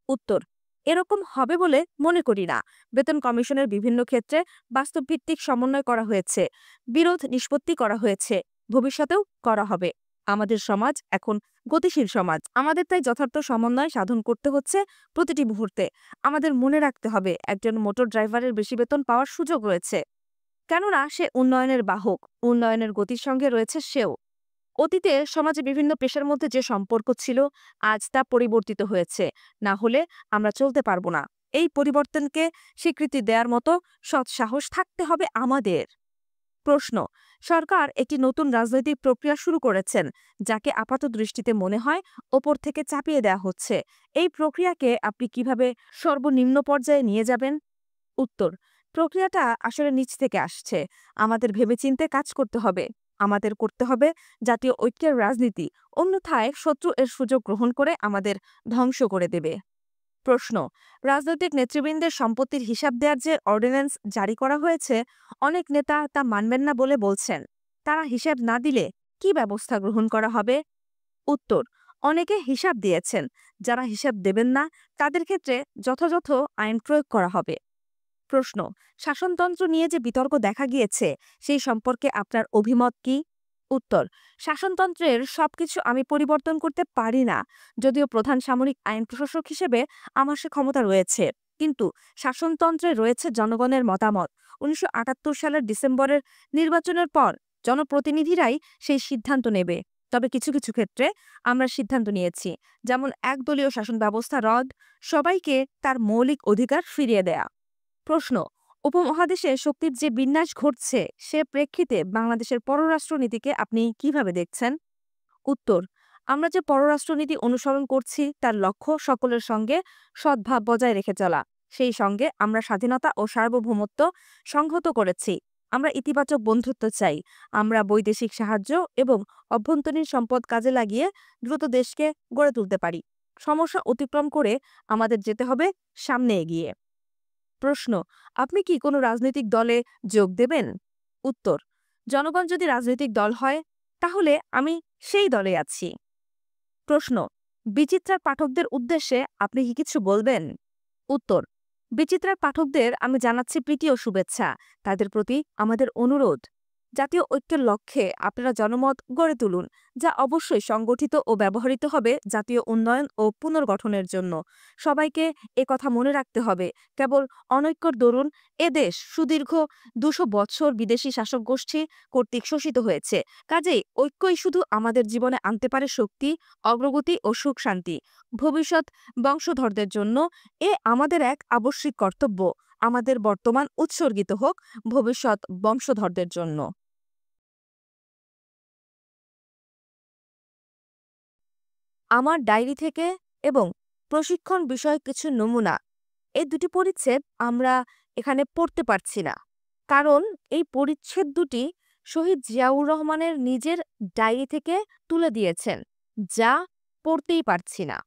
উত্তর, এরকম হবে বলে মনে করি না। বেতন কমিশনের বিভিন্ন ক্ষেত্রে বাস্তবভিত্তিক সমন্বয় করা হয়েছে, বিরোধ নিষ্পত্তি করা হয়েছে, ভবিষ্যতেও করা হবে। আমাদের সমাজ এখন গতিশীল সমাজ। আমাদের তাই যথার্থ সমন্বয় সাধন করতে হচ্ছে প্রতিটি মুহূর্তে। আমাদের মনে রাখতে হবে একজন মোটর ড্রাইভারের বেশি বেতন পাওয়ার সুযোগ রয়েছে, কেননা সে উন্নয়নের বাহক। উন্নয়নের গতির সঙ্গে রয়েছে সেও। অতীতে সমাজে বিভিন্ন পেশার মধ্যে যে সম্পর্ক ছিল, আজ তা পরিবর্তিত হয়েছে। না হলে আমরা চলতে পারবো না। এই পরিবর্তনকে স্বীকৃতি দেওয়ার মতো সৎ সাহস থাকতে হবে আমাদের। প্রশ্ন, সরকার একটি নতুন রাজনৈতিক প্রক্রিয়া শুরু করেছেন, যাকে আপাত দৃষ্টিতে মনে হয় ওপর থেকে চাপিয়ে দেওয়া হচ্ছে। এই প্রক্রিয়াকে আপনি কিভাবে সর্বনিম্ন পর্যায়ে নিয়ে যাবেন? উত্তর, প্রক্রিয়াটা আসলে নিচ থেকে আসছে। আমাদের ভেবেচিন্তে কাজ করতে হবে। আমাদের করতে হবে জাতীয় ঐক্যের রাজনীতি, অন্যথায় শত্রু এর সুযোগ গ্রহণ করে আমাদের ধ্বংস করে দেবে। প্রশ্ন, রাজনৈতিক নেতৃবৃন্দের সম্পত্তির হিসাব দেওয়ার যে অর্ডিন্যান্স জারি করা হয়েছে, অনেক নেতা তা মানবেন না বলে বলছেন। তারা হিসাব না দিলে কি ব্যবস্থা গ্রহণ করা হবে? উত্তর, অনেকে হিসাব দিয়েছেন। যারা হিসাব দেবেন না তাদের ক্ষেত্রে যথাযথ আইন প্রয়োগ করা হবে। প্রশ্ন, শাসনতন্ত্র নিয়ে যে বিতর্ক দেখা গিয়েছে সেই সম্পর্কে আপনার অভিমত কি? উত্তর, শাসনতন্ত্রের সবকিছু আমি পরিবর্তন করতে পারি না। যদিও প্রধান সামরিক আইন প্রশাসক হিসেবে আমার সে ক্ষমতা রয়েছে, কিন্তু শাসনতন্ত্রে রয়েছে জনগণের মতামত। ১৯৭৮ সালের ডিসেম্বরের নির্বাচনের পর জনপ্রতিনিধিরাই সেই সিদ্ধান্ত নেবে। তবে কিছু কিছু ক্ষেত্রে আমরা সিদ্ধান্ত নিয়েছি, যেমন একদলীয় শাসন ব্যবস্থা রদ, সবাইকে তার মৌলিক অধিকার ফিরিয়ে দেয়া। প্রশ্ন, উপমহাদেশে শক্তির যে বিন্যাস ঘটছে সে প্রেক্ষিতে বাংলাদেশের পররাষ্ট্রনীতিকে আপনি কিভাবে দেখছেন? উত্তর, আমরা যে পররাষ্ট্রনীতি অনুসরণ করছি তার লক্ষ্য সকলের সঙ্গে সদ্ভাব বজায় রেখে চলা। সেই সঙ্গে আমরা স্বাধীনতা ও সার্বভৌমত্ব সংহত করেছি। আমরা ইতিবাচক বন্ধুত্ব চাই। আমরা বৈদেশিক সাহায্য এবং অভ্যন্তরীণ সম্পদ কাজে লাগিয়ে দ্রুত দেশকে গড়ে তুলতে পারি। সমস্যা অতিক্রম করে আমাদের যেতে হবে সামনে এগিয়ে। প্রশ্ন, আপনি কি কোনো রাজনৈতিক দলে যোগ দেবেন? উত্তর, জনগণ যদি রাজনৈতিক দল হয় তাহলে আমি সেই দলে আছি। প্রশ্ন, বিচিত্রার পাঠকদের উদ্দেশ্যে আপনি কি কিছু বলবেন? উত্তর, বিচিত্রার পাঠকদের আমি জানাচ্ছি প্রীতি ও শুভেচ্ছা। তাদের প্রতি আমাদের অনুরোধ, জাতীয় ঐক্যের লক্ষ্যে আপনারা জনমত গড়ে তুলুন, যা অবশ্যই সংগঠিত ও ব্যবহৃত হবে জাতীয় উন্নয়ন ও পুনর্গঠনের জন্য। সবাইকে কথা মনে রাখতে হবে, কেবল অনৈক্যর দরুন এ দেশ সুদীর্ঘ ২০০ বছর বিদেশি শাসক গোষ্ঠী কর্তৃক শোষিত হয়েছে। কাজেই ঐক্যই শুধু আমাদের জীবনে আনতে পারে শক্তি, অগ্রগতি ও সুখ শান্তি। ভবিষ্যৎ বংশধরদের জন্য আমাদের এক আবশ্যিক কর্তব্য। আমাদের বর্তমান উৎসর্গিত হোক ভবিষ্যৎ বংশধরদের জন্য। আমার ডায়েরি থেকে এবং প্রশিক্ষণ বিষয়ক কিছু নমুনা, এই দুটি পরিচ্ছেদ আমরা এখানে পড়তে পারছি না, কারণ এই পরিচ্ছেদ দুটি শহীদ জিয়াউর রহমানের নিজের ডায়েরি থেকে তুলে দিয়েছেন, যা পড়তেই পারছি না।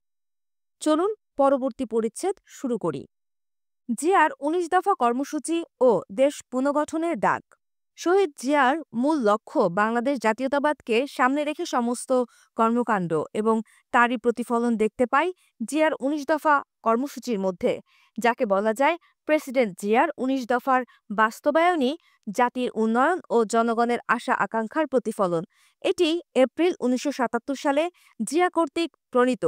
চলুন পরবর্তী পরিচ্ছেদ শুরু করি। জিয়ার ১৯ দফা কর্মসূচি ও দেশ পুনর্গঠনের ডাক। শহীদ জিয়ার মূল লক্ষ্য বাংলাদেশ জাতীয়তাবাদকে সামনে রেখে সমস্ত কর্মকাণ্ড এবং তারই প্রতিফলন দেখতে পাই জিয়ার ১৯ দফা কর্মসূচির মধ্যে, যাকে বলা যায় প্রেসিডেন্ট জিয়ার ১৯ দফার বাস্তবায়নই জাতির উন্নয়ন ও জনগণের আশা আকাঙ্ক্ষার প্রতিফলন। এটি এপ্রিল ১৯৭৭ সালে জিয়া কর্তৃক প্রণীত।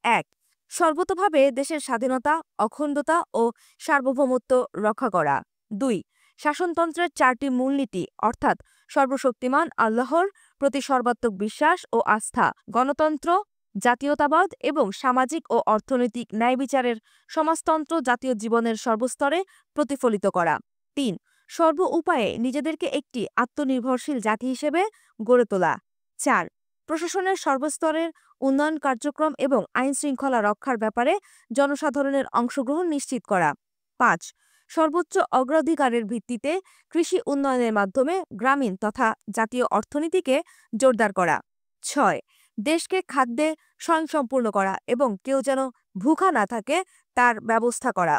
১. সর্বতোভাবে দেশের স্বাধীনতা, অখণ্ডতা ও সার্বভৌমত্ব রক্ষা করা। ২. শাসনতন্ত্রের ৪টি মূলনীতি, অর্থাৎ সর্বশক্তিমান আল্লাহর প্রতি সর্বাত্মক বিশ্বাস ও আস্থা, গণতন্ত্র, জাতীয়তাবাদ এবং সামাজিক ও অর্থনৈতিক ন্যায় বিচারের সমাজতন্ত্র জাতীয় জীবনের সর্বস্তরে প্রতিফলিত করা। ৩. সর্ব উপায়ে নিজেদেরকে একটি আত্মনির্ভরশীল জাতি হিসেবে গড়ে তোলা। ৪. প্রশাসনের সর্বস্তরের উন্নয়ন কার্যক্রম এবং আইনশৃঙ্খলা রক্ষার ব্যাপারে জনসাধারণের অংশগ্রহণ নিশ্চিত করা। ৫. সর্বোচ্চ অগ্রাধিকারের ভিত্তিতে কৃষি উন্নয়নের মাধ্যমে গ্রামীণ তথা জাতীয় অর্থনীতিকে জোরদার করা। ৬. দেশকে খাদ্যে স্বয়ংসম্পূর্ণ করা এবং কেউ যেন ভুখা না থাকে তার ব্যবস্থা করা।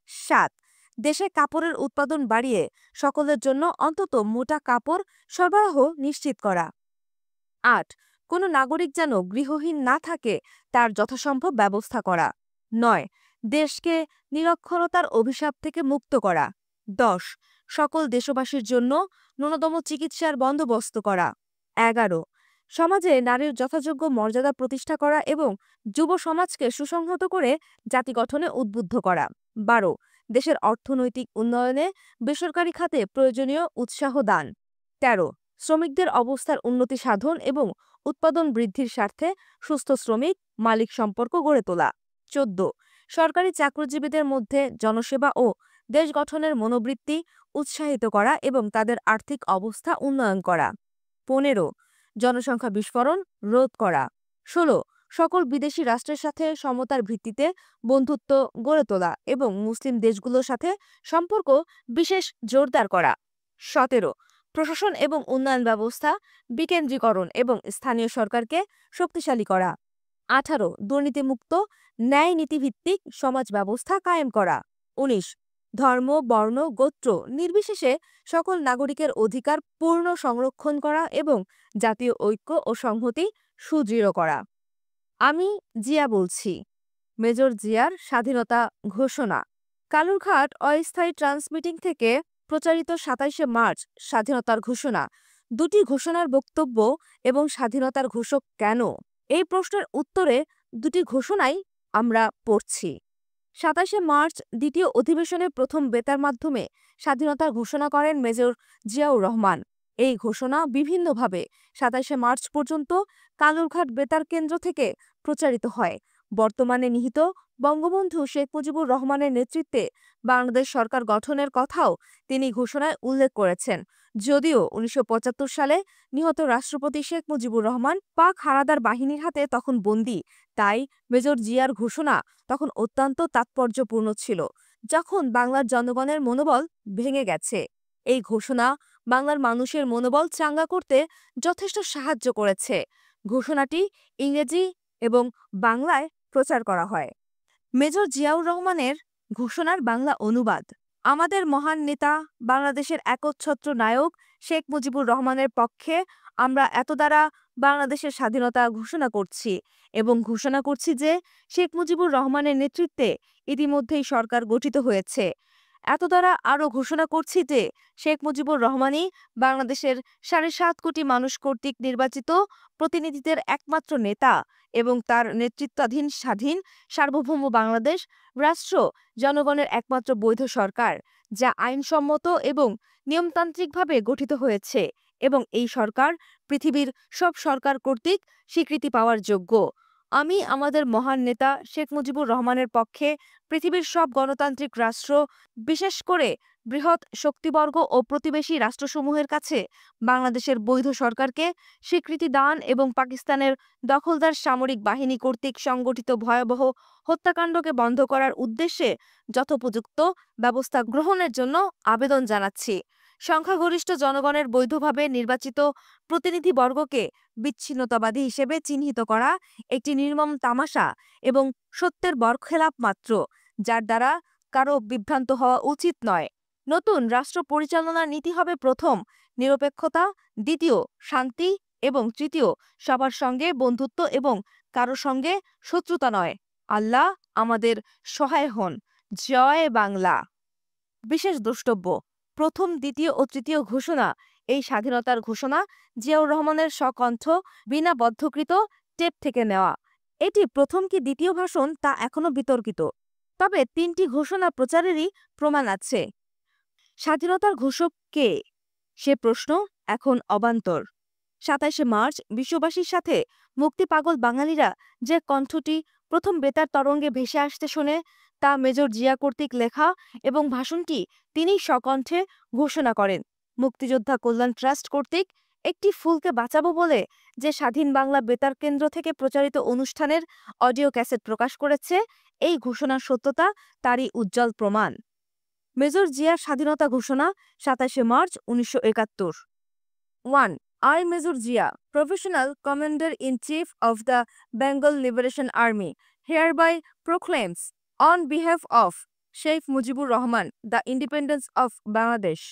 ৭. দেশে কাপড়ের উৎপাদন বাড়িয়ে সকলের জন্য অন্তত মোটা কাপড় সরবরাহ নিশ্চিত করা। ৮. কোনো নাগরিক যেন গৃহহীন না থাকে তার যথাসম্ভব ব্যবস্থা করা। ৯. দেশকে নিরক্ষরতার অভিশাপ থেকে মুক্ত করা। ১০. সকল দেশবাসীর জন্য ন্যূনতম চিকিৎসার বন্দোবস্ত করা। ১১. সমাজে নারীর যথাযোগ্য মর্যাদা প্রতিষ্ঠা করা এবং যুব সমাজকে সুসংহত করে জাতি গঠনে উদ্বুদ্ধ করা। ১২. দেশের অর্থনৈতিক উন্নয়নে বেসরকারি খাতে প্রয়োজনীয় উৎসাহ দান। ১৩. শ্রমিকদের অবস্থার উন্নতি সাধন এবং উৎপাদন বৃদ্ধির স্বার্থে সুস্থ শ্রমিক মালিক সম্পর্ক গড়ে তোলা। ১৪. সরকারি চাকরিজীবীদের মধ্যে জনসেবা ও দেশ গঠনের মনোবৃত্তি উৎসাহিত করা এবং তাদের আর্থিক অবস্থা উন্নয়ন করা। ১৫. জনসংখ্যা বিস্ফোরণ রোধ করা। ১৬. সকল বিদেশি রাষ্ট্রের সাথে সমতার ভিত্তিতে বন্ধুত্ব গড়ে তোলা এবং মুসলিম দেশগুলোর সাথে সম্পর্ক বিশেষ জোরদার করা। ১৭. প্রশাসন এবং উন্নয়ন ব্যবস্থা বিকেন্দ্রীকরণ এবং স্থানীয় সরকারকে শক্তিশালী করা। ১৮. দুর্নীতিমুক্ত ন্যায় নীতিভিত্তিক সমাজ ব্যবস্থা কায়েম করা। ১৯. ধর্ম, বর্ণ, গোত্র নির্বিশেষে সকল নাগরিকের অধিকার পূর্ণ সংরক্ষণ করা এবং জাতীয় ঐক্য ও সংহতি সুদৃঢ় করা। আমি জিয়া বলছি। মেজর জিয়ার স্বাধীনতা ঘোষণা। কালুরঘাট অস্থায়ী ট্রান্সমিটিং থেকে প্রচারিত ২৭শে মার্চ স্বাধীনতার ঘোষণা। দুটি ঘোষণার বক্তব্য এবং স্বাধীনতার ঘোষক কেন, এই প্রশ্নের উত্তরে দুটি ঘোষণাই আমরা পড়ছি। ২৭শে মার্চ দ্বিতীয় অধিবেশনে প্রথম বেতার মাধ্যমে স্বাধীনতার ঘোষণা করেন মেজর জিয়াউর রহমান। এই ঘোষণা বিভিন্নভাবে ২৭শে মার্চ পর্যন্ত কালুরঘাট বেতার কেন্দ্র থেকে প্রচারিত হয়। বর্তমানে নিহিত বঙ্গবন্ধু শেখ মুজিবুর রহমানের নেতৃত্বে বাংলাদেশ সরকার গঠনের কথাও তিনি ঘোষণায় উল্লেখ করেছেন। যদিও ১৯৭৫ সালে নিহত রাষ্ট্রপতি শেখ মুজিবুর রহমান পাক হানাদার বাহিনীর হাতে তখন বন্দী, তাই মেজর জিয়ার ঘোষণা তখন অত্যন্ত তাৎপর্যপূর্ণ ছিল, যখন বাংলার জনগণের মনোবল ভেঙে গেছে। এই ঘোষণা বাংলার মানুষের মনোবল চাঙ্গা করতে যথেষ্ট সাহায্য করেছে। ঘোষণাটি ইংরেজি এবং বাংলায় প্রচার করা হয়। মেজর জিয়াউর রহমানের ঘোষণার বাংলা অনুবাদ। আমাদের মহান নেতা বাংলাদেশের একচ্ছত্র নায়ক শেখ মুজিবুর রহমানের পক্ষে আমরা এত দ্বারা বাংলাদেশের স্বাধীনতা ঘোষণা করছি এবং ঘোষণা করছি যে শেখ মুজিবুর রহমানের নেতৃত্বে ইতিমধ্যেই সরকার গঠিত হয়েছে। এত দ্বারা আরও ঘোষণা করছি যে শেখ মুজিবুর রহমানই বাংলাদেশের ৭.৫ কোটি মানুষ কর্তৃক নির্বাচিত প্রতিনিধিদের একমাত্র নেতা এবং তার নেতৃত্বাধীন স্বাধীন সার্বভৌম বাংলাদেশ রাষ্ট্র জনগণের একমাত্র বৈধ সরকার, যা আইনসম্মত এবং নিয়মতান্ত্রিকভাবে গঠিত হয়েছে এবং এই সরকার পৃথিবীর সব সরকার কর্তৃক স্বীকৃতি পাওয়ার যোগ্য। আমি আমাদের মহান নেতা শেখ মুজিবুর রহমানের পক্ষে পৃথিবীর সব গণতান্ত্রিক রাষ্ট্র, বিশেষ করে বৃহৎ শক্তিবর্গ ও প্রতিবেশী রাষ্ট্রসমূহের কাছে বাংলাদেশের বৈধ সরকারকে স্বীকৃতি দান এবং পাকিস্তানের দখলদার সামরিক বাহিনী কর্তৃক সংগঠিত ভয়াবহ হত্যাকাণ্ডকে বন্ধ করার উদ্দেশ্যে যথোপযুক্ত ব্যবস্থা গ্রহণের জন্য আবেদন জানাচ্ছি। সংখ্যাগরিষ্ঠ জনগণের বৈধভাবে নির্বাচিত প্রতিনিধিবর্গকে বিচ্ছিন্নতাবাদী হিসেবে চিহ্নিত করা একটি নির্মম তামাশা এবং সত্যের বরখেলাপ মাত্র, যার দ্বারা কারো বিভ্রান্ত হওয়া উচিত নয়। নতুন রাষ্ট্র পরিচালনার নীতি হবে প্রথম, নিরপেক্ষতা; দ্বিতীয়, শান্তি; এবং তৃতীয়, সবার সঙ্গে বন্ধুত্ব এবং কারো সঙ্গে শত্রুতা নয়। আল্লাহ আমাদের সহায় হন। জয় বাংলা। বিশেষ দ্রষ্টব্য: প্রথম, দ্বিতীয় ও তৃতীয় ঘোষণা এই স্বাধীনতার ঘোষণা জিয়াউর রহমানের স্বকণ্ঠ বিনা বদ্ধকৃত টেপ থেকে নেওয়া। এটি প্রথম কি দ্বিতীয় ভাষণ তা এখনও বিতর্কিত, তবে তিনটি ঘোষণা প্রচারেরই প্রমাণ আছে। স্বাধীনতার ঘোষক কে, সে প্রশ্ন এখন অবান্তর। ২৭শে মার্চ বিশ্ববাসীর সাথে মুক্তিপাগল বাঙালিরা যে কণ্ঠটি প্রথম বেতার তরঙ্গে ভেসে আসতে শোনে, তা মেজর জিয়া কর্তৃক লেখা এবং ভাষণটি তিনিই স্বকণ্ঠে ঘোষণা করেন। মুক্তিযোদ্ধা কল্যাণ ট্রাস্ট কর্তৃক একটি ফুলকে বাঁচাবো বলে যে স্বাধীন বাংলা বেতার কেন্দ্র থেকে প্রচারিত অনুষ্ঠানের অডিও ক্যাসেট প্রকাশ করেছে, এই ঘোষণার সত্যতা তারই উজ্জ্বল প্রমাণ। মেজর জিয়ার স্বাধীনতা ঘোষণা ২৭শে March ১৯৭১। 1. I, Major Jia, Professional Commander-in-Chief of the Bengal Liberation Army, hereby proclaims, on behalf of Sheikh Mujibur Rahman, the independence of Bangladesh.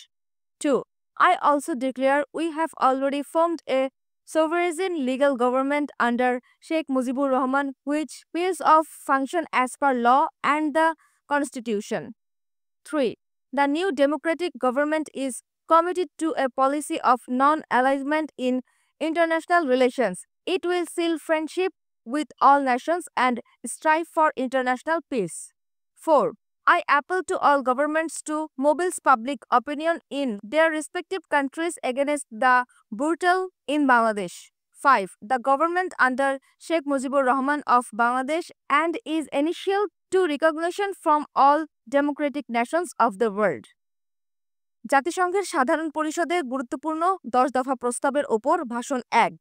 2. I also declare we have already formed a sovereign legal government under Sheikh Mujibur Rahman, which will of function as per law and the Constitution. 3. The new democratic government is committed to a policy of non-alignment in international relations. It will seal friendship with all nations and strive for international peace. 4. I appeal to all governments to mobilize public opinion in their respective countries against the brutal in Bangladesh. 5. The government under Sheikh Mujibur Rahman of Bangladesh and is initial to recognition from all democratic nations of the world. জাতিসংঘের সাধারণ পরিষদের গুরুত্বপূর্ণ ১০ দফা প্রস্তাবের ওপর ভাষণ ১।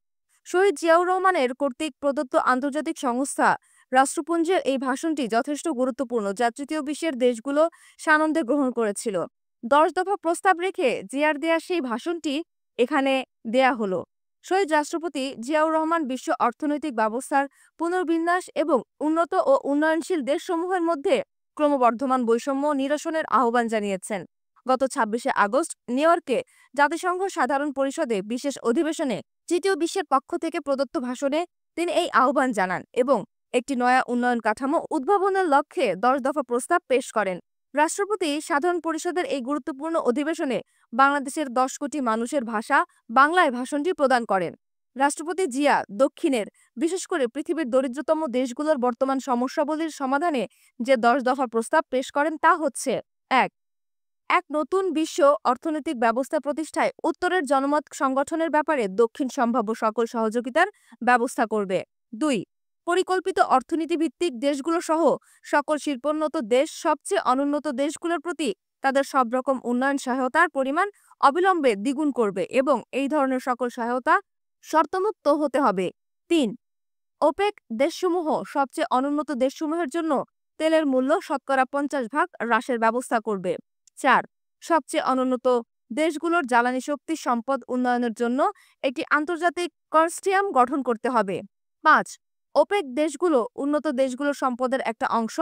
শহীদ জিয়াউর রহমানের কর্তৃক প্রদত্ত আন্তর্জাতিক সংস্থা রাষ্ট্রপুঞ্জের এই ভাষণটি যথেষ্ট গুরুত্বপূর্ণ, যা তৃতীয় বিশ্বের দেশগুলো সানন্দে গ্রহণ করেছিল। ১০ দফা প্রস্তাব রেখে জিয়ার দেয়া সেই ভাষণটি এখানে দেয়া হলো। শহীদ রাষ্ট্রপতি জিয়াউর রহমান বিশ্ব অর্থনৈতিক ব্যবস্থার পুনর্বিন্যাস এবং উন্নত ও উন্নয়নশীল দেশসমূহের মধ্যে ক্রমবর্ধমান বৈষম্য নিরসনের আহ্বান জানিয়েছেন। গত ২৬শে আগস্ট নিউ ইয়র্কে জাতিসংঘ সাধারণ পরিষদে বিশেষ অধিবেশনে তৃতীয় বিশ্বের পক্ষ থেকে প্রদত্ত ভাষণে তিনি এই আহ্বান জানান এবং একটি নয়া উন্নয়ন কাঠামো উদ্ভাবনের লক্ষ্যে ১০ দফা প্রস্তাব পেশ করেন। রাষ্ট্রপতি সাধারণ পরিষদের এই গুরুত্বপূর্ণ অধিবেশনে বাংলাদেশের ১০ কোটি মানুষের ভাষা বাংলায় ভাষণটি প্রদান করেন। রাষ্ট্রপতি জিয়া দক্ষিণের, বিশেষ করে পৃথিবীর দরিদ্রতম দেশগুলোর বর্তমান সমস্যাবলীর সমাধানে যে ১০ দফা প্রস্তাব পেশ করেন তা হচ্ছে: ১. নতুন বিশ্ব অর্থনৈতিক ব্যবস্থা প্রতিষ্ঠায় উত্তরের জনমত সংগঠনের ব্যাপারে দক্ষিণ সম্ভাব্য সকল সহযোগিতার ব্যবস্থা করবে। ২. পরিকল্পিত অর্থনীতিভিত্তিক দেশগুলো সহ সকল শিল্পোন্নত দেশ সবচেয়ে অনুন্নত দেশগুলোর প্রতি তাদের সব রকম উন্নয়ন সহায়তার পরিমাণ অবিলম্বে দ্বিগুণ করবে এবং এই ধরনের সকল সহায়তা শর্তমুক্ত হতে হবে। ৩. ওপেক দেশসমূহ সবচেয়ে অনুন্নত দেশসমূহের জন্য তেলের মূল্য শতকরা ৫০% হ্রাসের ব্যবস্থা করবে। ৪. সবচেয়ে অনুন্নত দেশগুলোর জ্বালানি শক্তি সম্পদ উন্নয়নের জন্য একটি আন্তর্জাতিক কনসোর্টিয়াম গঠন করতে হবে। ৫. ওপেক দেশগুলো উন্নত দেশগুলোর সম্পদের একটা অংশ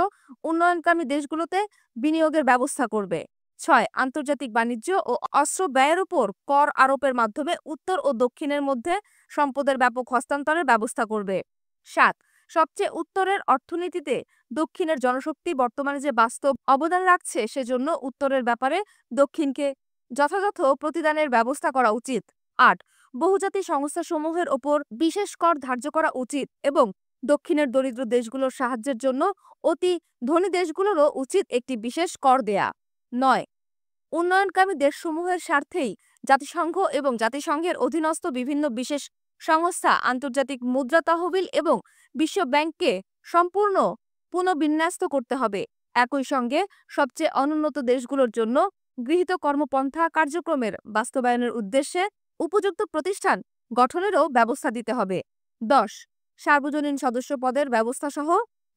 উন্নয়নকামী দেশগুলোতে বিনিয়োগের ব্যবস্থা করবে। ৬. আন্তর্জাতিক বাণিজ্য ও অস্ত্র ব্যয়ের উপর কর আরোপের মাধ্যমে উত্তর ও দক্ষিণের মধ্যে সম্পদের ব্যাপক হস্তান্তরের ব্যবস্থা করবে। ৭. সবচেয়ে উত্তরের অর্থনীতিতে দক্ষিণের জনশক্তি বর্তমানে যে বাস্তব অবদান রাখছে সেজন্য উত্তরের ব্যাপারে দক্ষিণকে যথাযথ প্রতিদানের ব্যবস্থা করা উচিত। ৮. বহুজাতিক সংস্থাসমূহের ওপর বিশেষ কর ধার্য করা উচিত এবং দক্ষিণের দরিদ্র দেশগুলোর সাহায্যের জন্য অতি ধনী দেশগুলোরও উচিত একটি বিশেষ কর দেয়া। ৯. উন্নয়নকামী দেশসমূহের স্বার্থেই জাতিসংঘ এবং জাতিসংঘের অধীনস্থ বিভিন্ন বিশেষ সংস্থা আন্তর্জাতিক মুদ্রা তহবিল এবং বিশ্ব ব্যাংককে সম্পূর্ণ পুনর্বিন্যস্ত করতে হবে। একই সঙ্গে সবচেয়ে অনুন্নত দেশগুলোর জন্য গৃহীত কর্মপন্থা কার্যক্রমের বাস্তবায়নের উদ্দেশ্যে উপযুক্ত প্রতিষ্ঠান গঠনেরও ব্যবস্থা দিতে হবে। ১০ সার্বজনীন সদস্য পদের ব্যবস্থা সহ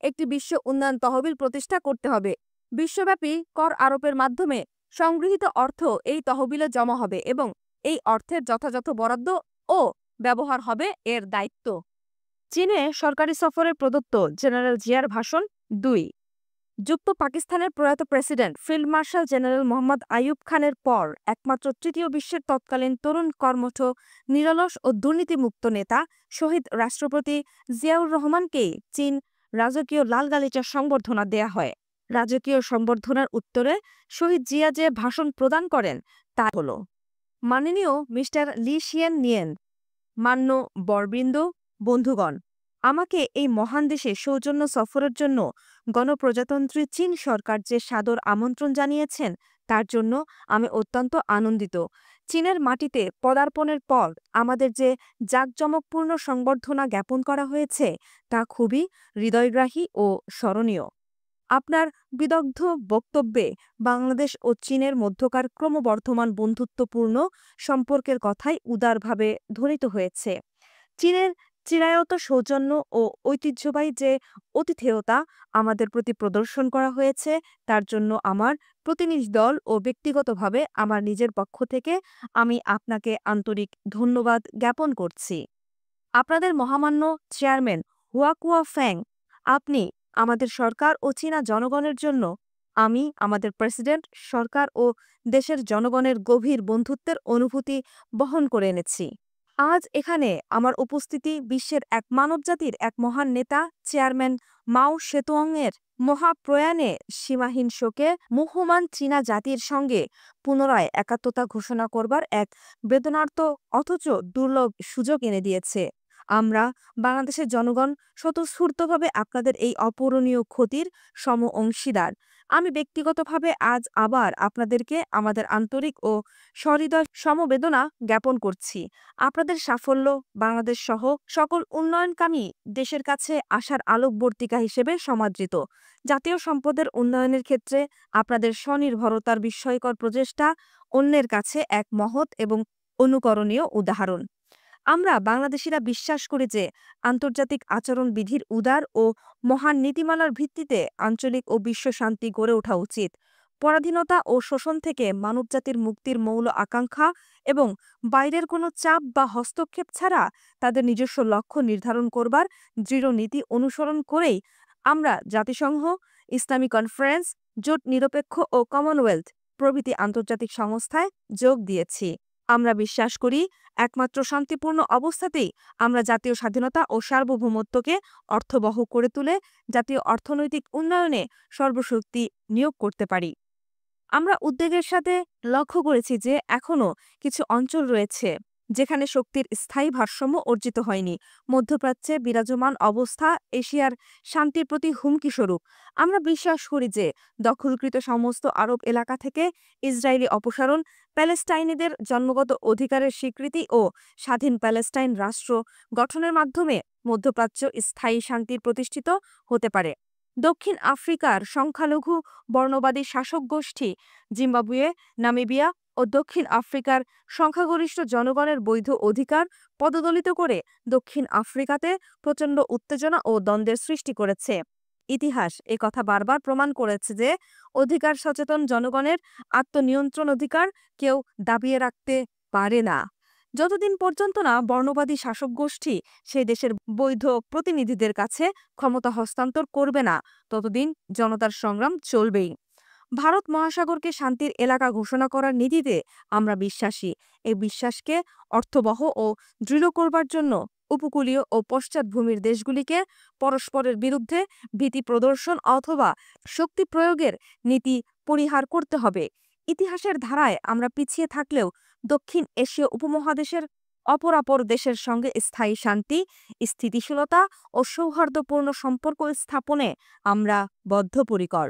একটি বিশ্ব উন্নয়ন তহবিল প্রতিষ্ঠা করতে হবে। বিশ্বব্যাপী কর আরোপের মাধ্যমে সংগৃহীত অর্থ এই তহবিলে জমা হবে এবং এই অর্থের যথাযথ বরাদ্দ ও ব্যবহার হবে এর দায়িত্ব। চীনে সরকারি সফরে প্রদত্ত জেনারেল জিয়ার ভাষণ ২ যুক্ত পাকিস্তানের প্রয়াত president field marshal general Mohammad Ayub খানের পর একমাত্র তৃতীয় বিশ্বের তৎকালীন তরুণ কর্মঠ নিরলস ও দুর্নীতিমুক্ত নেতা শহীদ রাষ্ট্রপতি জিয়াউর রহমানকেই চীন রাজকীয় লাল গালিচার সংবর্ধনা দেয়া হয়। রাজকীয় সংবর্ধনার উত্তরে শহীদ জিয়া যে ভাষণ প্রদান করেন তা হল: মাননীয় মিস্টার লি শিয়েন নিয়েন, মান্য বরবৃন্দ, বন্ধুগণ, আমাকে এই মহান দেশে সৌজন্য সফরের জন্য গণপ্রজাতন্ত্রী চীন সরকার যে সাদর আমন্ত্রণ জানিয়েছেন তার জন্য আমি অত্যন্ত আনন্দিত। চীনের মাটিতে পদার্পণের পর আমাদের যে জাঁকজমকপূর্ণ সংবর্ধনা জ্ঞাপন করা হয়েছে তা খুবই হৃদয়গ্রাহী ও স্মরণীয়। আপনার বিদগ্ধ বক্তব্যে বাংলাদেশ ও চীনের মধ্যকার ক্রমবর্ধমান বন্ধুত্বপূর্ণ সম্পর্কের কথাই উদারভাবে ধ্বনিত হয়েছে। চীনের চিরায়ত সৌজন্য ও ঐতিহ্যবাহী যে অতিথেয়তা আমাদের প্রতি প্রদর্শন করা হয়েছে তার জন্য আমার প্রতিনিধি দল ও ব্যক্তিগতভাবে আমার নিজের পক্ষ থেকে আমি আপনাকে আন্তরিক ধন্যবাদ জ্ঞাপন করছি। আপনাদের মহামান্য চেয়ারম্যান হুয়াকুয়া ফ্যাং, আপনি আমাদের সরকার ও চীনা জনগণের জন্য আমি আমাদের প্রেসিডেন্ট, সরকার ও দেশের জনগণের গভীর বন্ধুত্বের অনুভূতি বহন করে এনেছি। আজ এখানে আমার উপস্থিতি বিশ্বের এক মানবজাতির এক মহান নেতা চেয়ারম্যান মাও সেতুংয়ের মহাপ্রয়াণে সীমাহীন শোকে মুহ্যমান চীনা জাতির সঙ্গে পুনরায় একাত্মতা ঘোষণা করবার এক বেদনার্ত অথচ দুর্লভ সুযোগ এনে দিয়েছে। আমরা বাংলাদেশের জনগণ স্বতঃস্ফূর্তভাবে আপনাদের এই অপূরণীয় ক্ষতির সম অংশীদার। আমি ব্যক্তিগতভাবে আজ আবার আপনাদেরকে আমাদের আন্তরিক ও সহৃদয় সমবেদনা জ্ঞাপন করছি। আপনাদের সাফল্য বাংলাদেশ সহ সকল উন্নয়নকামী দেশের কাছে আশার আলোকবর্তিকা হিসেবে সমাদৃত। জাতীয় সম্পদের উন্নয়নের ক্ষেত্রে আপনাদের স্বনির্ভরতার বিস্ময়কর প্রচেষ্টা অন্যের কাছে এক মহৎ এবং অনুকরণীয় উদাহরণ। আমরা বাংলাদেশিরা বিশ্বাস করি যে আন্তর্জাতিক আচরণ বিধির উদার ও মহান নীতিমালার ভিত্তিতে আঞ্চলিক ও বিশ্ব শান্তি গড়ে ওঠা উচিত। পরাধীনতা ও শোষণ থেকে মানবজাতির মুক্তির মৌল আকাঙ্ক্ষা এবং বাইরের কোনো চাপ বা হস্তক্ষেপ ছাড়া তাদের নিজস্ব লক্ষ্য নির্ধারণ করবার দৃঢ় নীতি অনুসরণ করেই আমরা জাতিসংঘ, ইসলামী কনফারেন্স, জোট নিরপেক্ষ ও কমনওয়েলথ প্রভৃতি আন্তর্জাতিক সংস্থায় যোগ দিয়েছি। আমরা বিশ্বাস করি একমাত্র শান্তিপূর্ণ অবস্থাতেই আমরা জাতীয় স্বাধীনতা ও সার্বভৌমত্বকে অর্থবহ করে তুলে জাতীয় অর্থনৈতিক উন্নয়নে সর্বশক্তি নিয়োগ করতে পারি। আমরা উদ্বেগের সাথে লক্ষ্য করেছি যে এখনও কিছু অঞ্চল রয়েছে যেখানে শক্তির স্থায়ী ভারসাম্য অর্জিত হয়নি। মধ্যপ্রাচ্যে বিরাজমান অবস্থা এশিয়ার শান্তির প্রতি হুমকিস্বরূপ। আমরা বিশ্বাস করি যে দখলকৃত সমস্ত আরব এলাকা থেকে ইসরায়েলি অপসারণ, প্যালেস্টাইনিদের জন্মগত অধিকারের স্বীকৃতি ও স্বাধীন প্যালেস্টাইন রাষ্ট্র গঠনের মাধ্যমে মধ্যপ্রাচ্য স্থায়ী শান্তির প্রতিষ্ঠিত হতে পারে। দক্ষিণ আফ্রিকার সংখ্যালঘু বর্ণবাদী শাসক গোষ্ঠী জিম্বাবুয়ে, নামিবিয়া ও দক্ষিণ আফ্রিকার সংখ্যাগরিষ্ঠ জনগণের বৈধ অধিকার পদদলিত করে দক্ষিণ আফ্রিকাতে প্রচণ্ড উত্তেজনা ও দ্বন্দ্বের সৃষ্টি করেছে। ইতিহাস কথা বারবার প্রমাণ করেছে যে অধিকার সচেতন জনগণের আত্মনিয়ন্ত্রণ অধিকার কেউ দাবিয়ে রাখতে পারে না। যতদিন পর্যন্ত না বর্ণবাদী শাসক গোষ্ঠী সেই দেশের বৈধ প্রতিনিধিদের কাছে ক্ষমতা হস্তান্তর করবে না, ততদিন জনতার সংগ্রাম চলবেই। ভারত মহাসাগরকে শান্তির এলাকা ঘোষণা করার নীতিতে আমরা বিশ্বাসী। এই বিশ্বাসকে অর্থবহ ও দৃঢ় করবার জন্য উপকূলীয় ও পশ্চাৎভূমির দেশগুলিকে পরস্পরের বিরুদ্ধে ভীতি প্রদর্শন অথবা শক্তি প্রয়োগের নীতি পরিহার করতে হবে। ইতিহাসের ধারায় আমরা পিছিয়ে থাকলেও দক্ষিণ এশীয় উপমহাদেশের অপরাপর দেশের সঙ্গে স্থায়ী শান্তি, স্থিতিশীলতা ও সৌহার্দ্যপূর্ণ সম্পর্ক স্থাপনে আমরা বদ্ধপরিকর।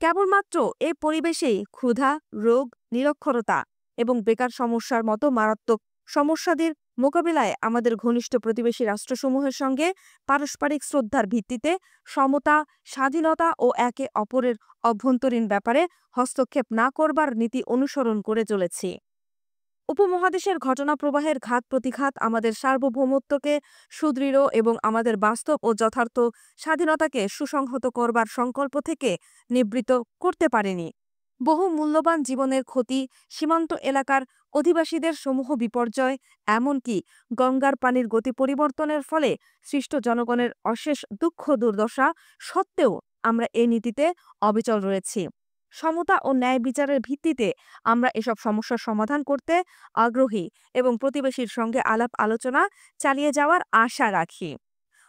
কেবলমাত্র এ পরিবেশেই ক্ষুধা, রোগ, নিরক্ষরতা এবং বেকার সমস্যার মতো মারাত্মক সমস্যাদের মোকাবিলায় আমাদের ঘনিষ্ঠ প্রতিবেশী রাষ্ট্রসমূহের সঙ্গে পারস্পরিক শ্রদ্ধার ভিত্তিতে সমতা, স্বাধীনতা ও একে অপরের অভ্যন্তরীণ ব্যাপারে হস্তক্ষেপ না করবার নীতি অনুসরণ করে চলেছি। উপমহাদেশের ঘটনা প্রবাহের ঘাত প্রতিঘাত আমাদের সার্বভৌমত্বকে সুদৃঢ় এবং আমাদের বাস্তব ও যথার্থ স্বাধীনতাকে সুসংহত করবার সংকল্প থেকে নিবৃত্ত করতে পারেনি। বহু মূল্যবান জীবনের ক্ষতি, সীমান্ত এলাকার অধিবাসীদের সমূহ বিপর্যয়, এমনকি গঙ্গার পানির গতি পরিবর্তনের ফলে সৃষ্ট জনগণের অশেষ দুঃখ দুর্দশা সত্ত্বেও আমরা এ নীতিতে অবিচল রয়েছি। সমতা ও ন্যায় বিচারের ভিত্তিতে আমরা এসব সমস্যার সমাধান করতে আগ্রহী এবং প্রতিবেশীর সঙ্গে আলাপ আলোচনা চালিয়ে যাওয়ার আশা রাখি।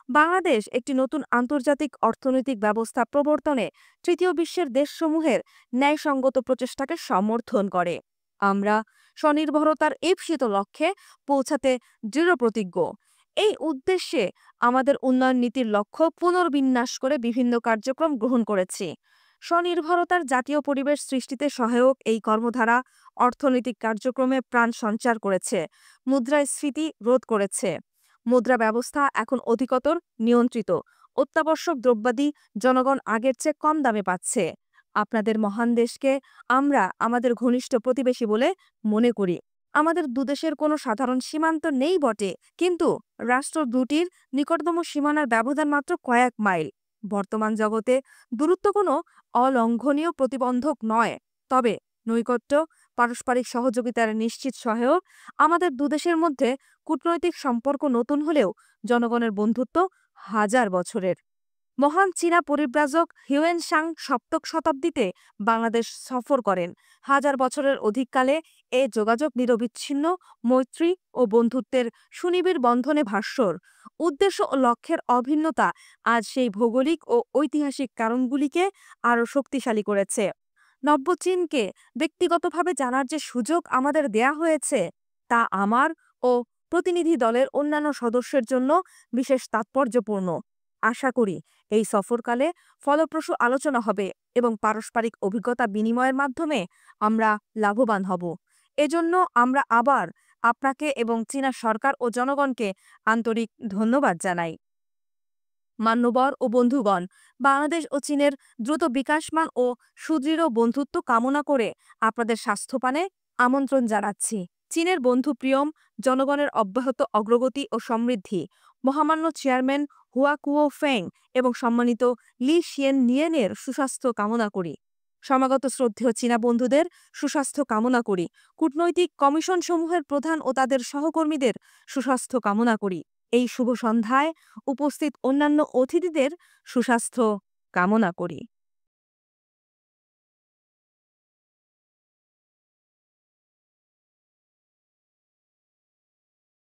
বাংলাদেশ একটি নতুন আন্তর্জাতিক অর্থনৈতিক ব্যবস্থা প্রবর্তনে তৃতীয় বিশ্বের দেশসমূহের ন্যায়সঙ্গত প্রচেষ্টাকে সমর্থন করে। আমরা স্বনির্ভরতার ঈপ্সিত লক্ষ্যে পৌঁছাতে দৃঢ়প্রতিজ্ঞ। এই উদ্দেশ্যে আমাদের উন্নয়ন নীতির লক্ষ্য পুনর্বিন্যাস করে বিভিন্ন কার্যক্রম গ্রহণ করেছি। স্বনির্ভরতার জাতীয় পরিবেশ সৃষ্টিতে সহায়ক এই কর্মধারা অর্থনৈতিক কার্যক্রমে প্রাণ সঞ্চার করেছে, মুদ্রাস্ফীতি রোধ করেছে। মুদ্রা ব্যবস্থা এখন অধিকতর নিয়ন্ত্রিত। অত্যাবশ্যক দ্রব্যাদি জনগণ আগের চেয়ে কম দামে পাচ্ছে। আপনাদের মহান দেশকে আমরা আমাদের ঘনিষ্ঠ প্রতিবেশী বলে মনে করি। আমাদের দুদেশের কোনো সাধারণ সীমান্ত নেই বটে, কিন্তু রাষ্ট্র দুটির নিকটতম সীমানার ব্যবধান মাত্র কয়েক মাইল। বর্তমান জগতে দূরত্ব কোনো অলঙ্ঘনীয় প্রতিবন্ধক নয়, তবে নৈকট্য, পারস্পরিক সহযোগিতার নিশ্চিত সহায়ক। আমাদের দুদেশের মধ্যে কূটনৈতিক সম্পর্ক নতুন হলেও জনগণের বন্ধুত্ব হাজার বছরের। মহান চীনা পরিব্রাজক হিউয়েন সাং সপ্তম শতাব্দীতে বাংলাদেশ সফর করেন। হাজার বছরের অধিককালে এ যোগাযোগ নিরবিচ্ছিন্ন, মৈত্রী ও বন্ধুত্বের সুনিবিড় বন্ধনে ভাস্বর। উদ্দেশ্য ও লক্ষ্যের অভিন্নতা আজ সেই ভৌগোলিক ও ঐতিহাসিক কারণগুলিকে আরও শক্তিশালী করেছে। নব্য চীনকে ব্যক্তিগতভাবে জানার যে সুযোগ আমাদের দেয়া হয়েছে, তা আমার ও প্রতিনিধি দলের অন্যান্য সদস্যের জন্য বিশেষ তাৎপর্যপূর্ণ। আশা করি এই সফরকালে ফলপ্রসূ আলোচনা হবে এবং পারস্পরিক অভিজ্ঞতা বিনিময়ের মাধ্যমে আমরা লাভবান হব। এজন্য আমরা আবার আপনাকে এবং চীনা সরকার ও জনগণকে আন্তরিক ধন্যবাদ জানাই। মান্যবর ও বন্ধুগণ, বাংলাদেশ ও চীনের দ্রুত বিকাশমান ও সুদৃঢ় বন্ধুত্ব কামনা করে আপনাদের স্বাস্থ্যপানে আমন্ত্রণ জানাচ্ছি। চীনের বন্ধু প্রিয়ম জনগণের অব্যাহত অগ্রগতি ও সমৃদ্ধি, মহামান্য চেয়ারম্যান হুয়া কুও ফেং এবং সম্মানিত লি শিয়েন নিয়েনের সুস্বাস্থ্য কামনা করি। সমাগত শ্রদ্ধেয় চীনা বন্ধুদের সুস্বাস্থ্য কামনা করি। কূটনৈতিক কমিশনসমূহের প্রধান ও তাদের সহকর্মীদের সুস্বাস্থ্য কামনা করি। এই শুভ সন্ধ্যায় উপস্থিত অন্যান্য অতিথিদের সুস্বাস্থ্য কামনা করি।